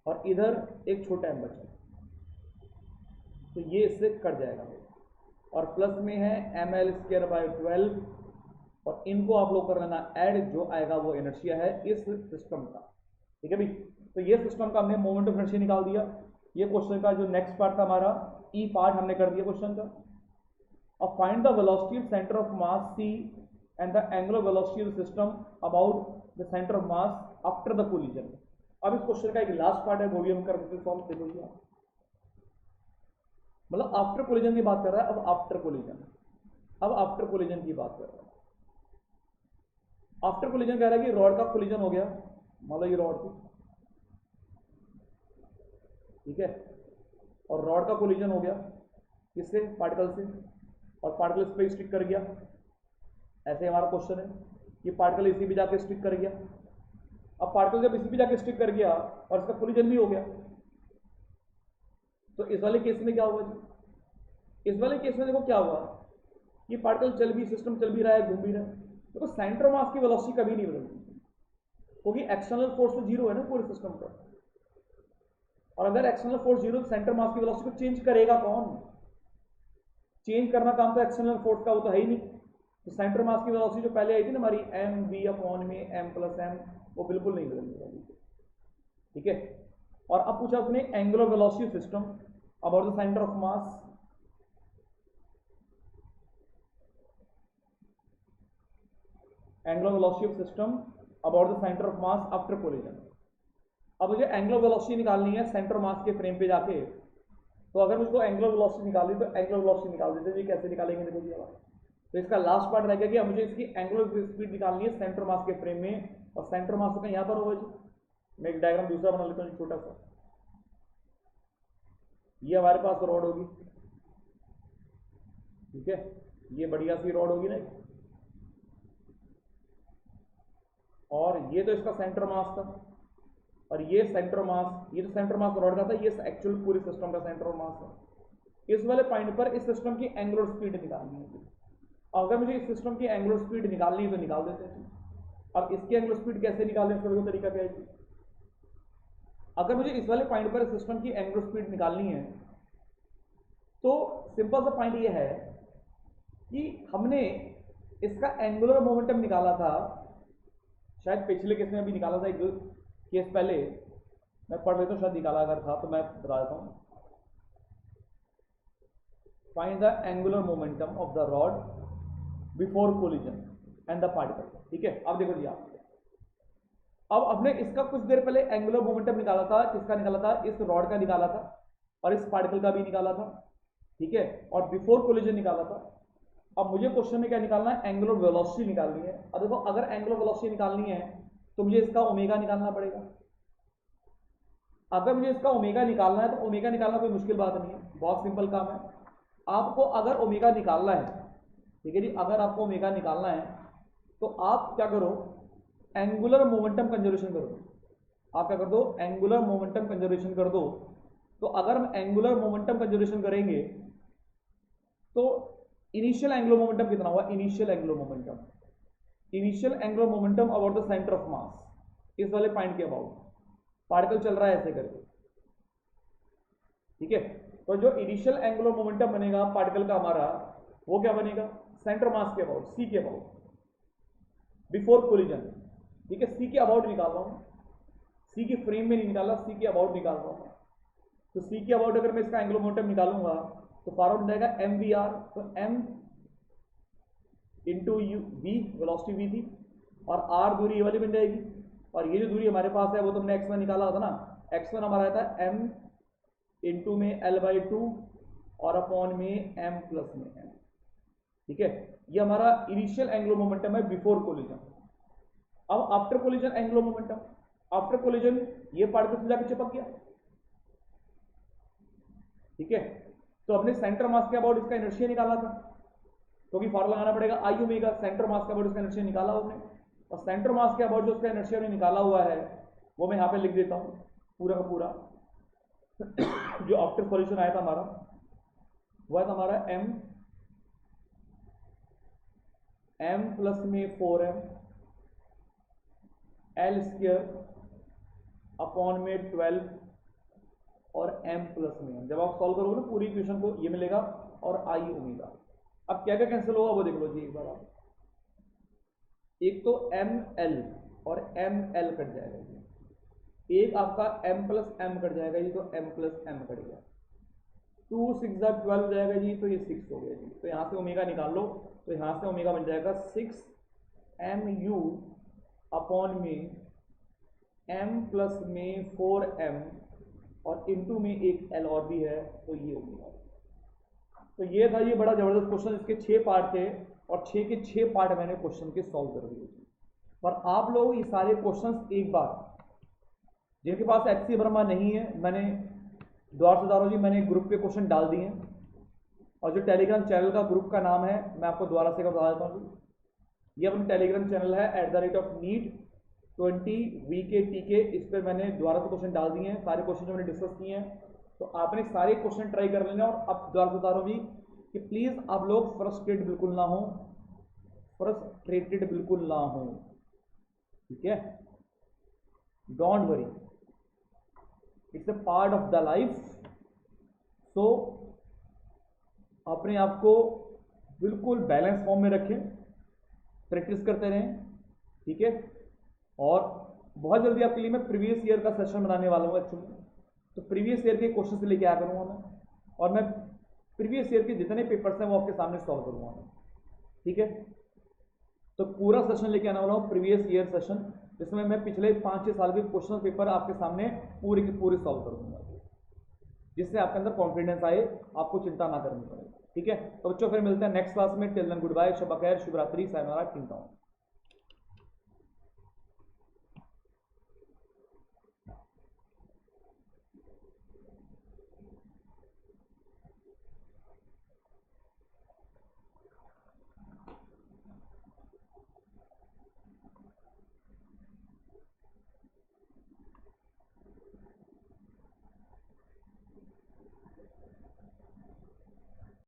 और इधर एक छोटा m बचा, तो ये इससे कट जाएगा। और प्लस में है ml²/12, और इनको आप लोग कर लेना ऐड, जो आएगा वो इनर्शिया है इस सिस्टम का। ठीक है भाई। तो ये सिस्टम का हमने मोमेंट ऑफ इनर्शिया निकाल दिया। ये क्वेश्चन का जो नेक्स्ट पार्ट था हमारा, ई पार्ट हमने कर दिया क्वेश्चन का। अब find the velocity of centre of mass c and the angular velocity of the system about the centre of mass after the collision. अब इस क्वेश्चन का एक लास्ट पार्ट है, वो भी हम कर देते हैं सॉल्व। देखो मतलब आफ्टर कोलिजन की बात कर रहा है, अब आफ्टर कोलिजन, अब आफ्टर कोलिजन की बात कर रहा है। आफ्टर कोलिजन कह रहा है कि रॉड का कोलिजन हो गया, मान लो ये रॉड थी, ठीक है, और रॉड का कोलिजन हो गया किससे, पार्टिकल से, और पार्टिकल इस पे स्टिक कर गया। ऐसे हमारा क्वेश्चन है कि पार्टिकल इसी पे जाके स्टिक कर गया। अब पार्टिकल जब इसी पे जाके स्टिक कर गया और इसका कोलिजन भी हो गया, तो इस वाले केस में क्या हुआ जी, इस वाले केस में देखो क्या हुआ, ये पार्टिकल चल भी, सिस्टम चल भी रहा है, घूम भी रहा है, तो सेंटर ऑफ मास की वेलोसिटी कभी नहीं बदलती, क्योंकि एक्सटर्नल फोर्स तो जीरो है ना पूरे सिस्टम पर। और अगर एक्सटर्नल फोर्स जीरो, तो सेंटर मास की वेलोसिटी को चेंज करेगा कौन? चेंज करना काम तो एक्सटर्नल फोर्स का, वो तो है ही नहीं। तो सेंटर मास की वेलोसिटी जो पहले आई थी ना हमारी एम वी अपॉन में एम प्लस एम, वो बिल्कुल नहीं बदलने वाली, ठीक है। और अब पूछा उसने angular velocity system about the centre of mass, angular velocity system about the centre of mass after collision. अब मुझे एंगुलर वेलोसिटी निकालनी है सेंटर मास के फ्रेम पे जाके, तो अगर मुझको एंगुलर वेलोसिटी निकालनी तो एंगुलर वेलोसिटी निकाल देते हैं। कैसे निकालेंगे देखो जी। तो इसका लास्ट पार्ट रह गया कि मुझे इसकी एंगुलर स्पीड निकालनी है सेंटर मास के फ्रेम में, और सेंटर मास तो कहीं यहाँ पर होगा जी। मैं एक डायग्राम दूसरा बना लेता हूँ छोटा सा। ये हमारे पास रॉड होगी, ठीक है, ये बढ़िया सी रॉड होगी ना, और ये तो इसका सेंटर मास था, और ये सेंटर मास, ये तो सेंटर मास रॉड का था, ये एक्चुअल पूरे सिस्टम का सेंटर मास है। इस वाले पॉइंट पर इस सिस्टम की एंगुलर स्पीड निकालनी है। अगर मुझे इस सिस्टम की एंगुलर स्पीड निकालनी है तो निकाल देते हैं। अब इसकी एंगुलर स्पीड कैसे निकालें, इसका तरीका क्या है? अगर मुझे इस वाले पॉइंट पर सिस्टम की एंगुलर स्पीड निकालनी है तो सिंपल सा पॉइंट ये है कि हमने इसका एंगुलर मोमेंटम निकाला था, शायद पिछले केस में भी निकाला था, एक केस पहले मैं पढ़ लेता हूँ, शायद निकाला अगर था तो मैं बता देता हूँ। Find the angular momentum of the rod before collision and the particle, ठीक है। अब देखो जी आप, अब हमने इसका कुछ देर पहले एंगुलर मोमेंटम निकाला था, किसका निकाला था? इस रॉड का निकाला था, और इस पार्टिकल का भी निकाला था, ठीक है, और बिफोर कोलिजन निकाला था। अब मुझे क्वेश्चन में क्या निकालना है? एंगुलर वेलोसिटी निकालनी है। अब देखो, अगर एंगुलर वेलोसिटी निकालनी है तो मुझे इसका ओमेगा निकालना पड़ेगा। अगर मुझे इसका ओमेगा निकालना है तो ओमेगा निकालना कोई मुश्किल बात नहीं है, बहुत सिंपल काम है। आपको अगर ओमेगा निकालना है, ठीक है जी, अगर आपको ओमेगा निकालना है तो आप क्या करो, एंगुलर मोमेंटम कंजर्वेशन कर दो। आप क्या कर दो? एंगुलर मोमेंटम कंजर्वेशन कर दो। तो अगर हम एंगुलर मोमेंटम कंजर्वेशन करेंगे तो इनिशियल एंगुलर मोमेंटम कितना हुआ? Initial angular momentum, initial angular momentum about the centre of मास, इस वाले पॉइंट के अबाउट पार्टिकल चल रहा है ऐसे करके, ठीक है। तो जो इनिशियल एंगुलर मोमेंटम बनेगा पार्टिकल का हमारा, वो क्या बनेगा? सेंटर मास के अबाउट, सी के अबाउट, बिफोर कोलिजन, ठीक है। सी के अबाउट निकाल रहा हूं, सी की फ्रेम में नहीं निकाला, सी के अबाउट निकाल रहा हूं। तो सी के अबाउट अगर मैं इसका एंगुलर मोमेंटम निकालूंगा तो फॉरवर्ड हो जाएगा एम वी आर, तो M into U V, velocity V थी, और आर दूरी ये वाली बन जाएगी, और ये जो दूरी हमारे पास है वो तुमने एक्स वन निकाला था ना, एक्स वन हमारा था एम इंटू में एल बाई टू और अपॉन में एम प्लस में एम, ठीक है। ये हमारा इनिशियल एंगुलर मोमेंटम है बिफोर कोलिजन। अब after collision angular momentum, after collision ये पार्टिकल से जाकर चिपक गया, ठीक है। तो अपने सेंटर मास के अबाउट इसका इनर्शिया निकाला था, क्योंकि फॉर्मूला लगाना पड़ेगा आई ओमेगा, सेंटर मास के अबाउट इसका इनर्शिया निकाला हमने, और सेंटर मास के अबाउट जो उसका इनर्शिया हमने निकाला हुआ है वो मैं यहाँ पे लिख देता हूँ पूरा का पूरा। जो आफ्टर सॉल्यूशन आया था हमारा, वह था हमारा एम प्लस में 4m एल स्क्वायर अपॉन में 12 और m प्लस में m। जब आप सॉल्व करोगे ना पूरी इक्वेशन को, ये मिलेगा और आई ओमेगा। अब क्या क्या कैंसिल होगा वो देख लो जी एक बार आप। एक तो एम एल और एम एल कट जाएगा जी, एक आपका m प्लस m कट जाएगा जी, तो m प्लस m कट गया, 2 6 12 जाएगा जी, तो ये 6 हो गया जी। तो यहाँ से ओमेगा निकाल लो, तो यहाँ से ओमेगा बन जाएगा 6mu अपॉन में m प्लस में 4m और इंटू में एक l और भी है, तो ये ओमेगा। तो ये था, ये बड़ा जबरदस्त क्वेश्चन, इसके 6 पार्ट थे और 6 के 6 पार्ट मैंने क्वेश्चन के सॉल्व कर दिए। पर आप लोग ये सारे क्वेश्चंस एक बार, जिनके पास एक्सी वर्मा नहीं है, मैंने द्वार सुधारो जी, मैंने ग्रुप पे क्वेश्चन डाल दिए हैं, और जो टेलीग्राम चैनल का ग्रुप का नाम है मैं आपको दोबारा से बता देता हूँ, ये अपना टेलीग्राम चैनल है @NEET20VKTK। इस पर मैंने दोबारा से क्वेश्चन डाल दिए हैं, सारे क्वेश्चन जो मैंने डिस्कस किए हैं, तो आपने सारे क्वेश्चन ट्राई कर लेना। और अब दोबारा बता रहा हूँ जी, कि प्लीज आप लोग फ्रस्ट्रेट बिल्कुल ना हो, फ्रस्ट्रेटेड बिल्कुल ना हो, ठीक है। Don't worry, it's a part of the life. So अपने आप को बिल्कुल बैलेंस फॉर्म में रखें, प्रैक्टिस करते रहें, ठीक है। और बहुत जल्दी आपके लिए मैं प्रीवियस ईयर का सेशन बनाने वाला हूँ एक्चुअली। तो प्रीवियस ईयर के क्वेश्चन से लेके आया करूँगा मैं, और मैं प्रीवियस ईयर के जितने पेपर्स हैं वो आपके सामने सॉल्व करूँगा मैं, ठीक है। तो पूरा सेशन लेके आने वाला हूँ प्रीवियस ईयर सेशन, जिसमें मैं पिछले 5-6 साल के क्वेश्चन पेपर आपके सामने पूरे के पूरे सॉल्व कर दूंगा, जिससे आपके अंदर कॉन्फिडेंस आए, आपको चिंता ना करनी पड़े, ठीक है। तो बच्चों फिर मिलते हैं नेक्स्ट क्लास में। टिल देन गुड बाय, शब खैर, शुभ रात्रि, सायनारा, टिंग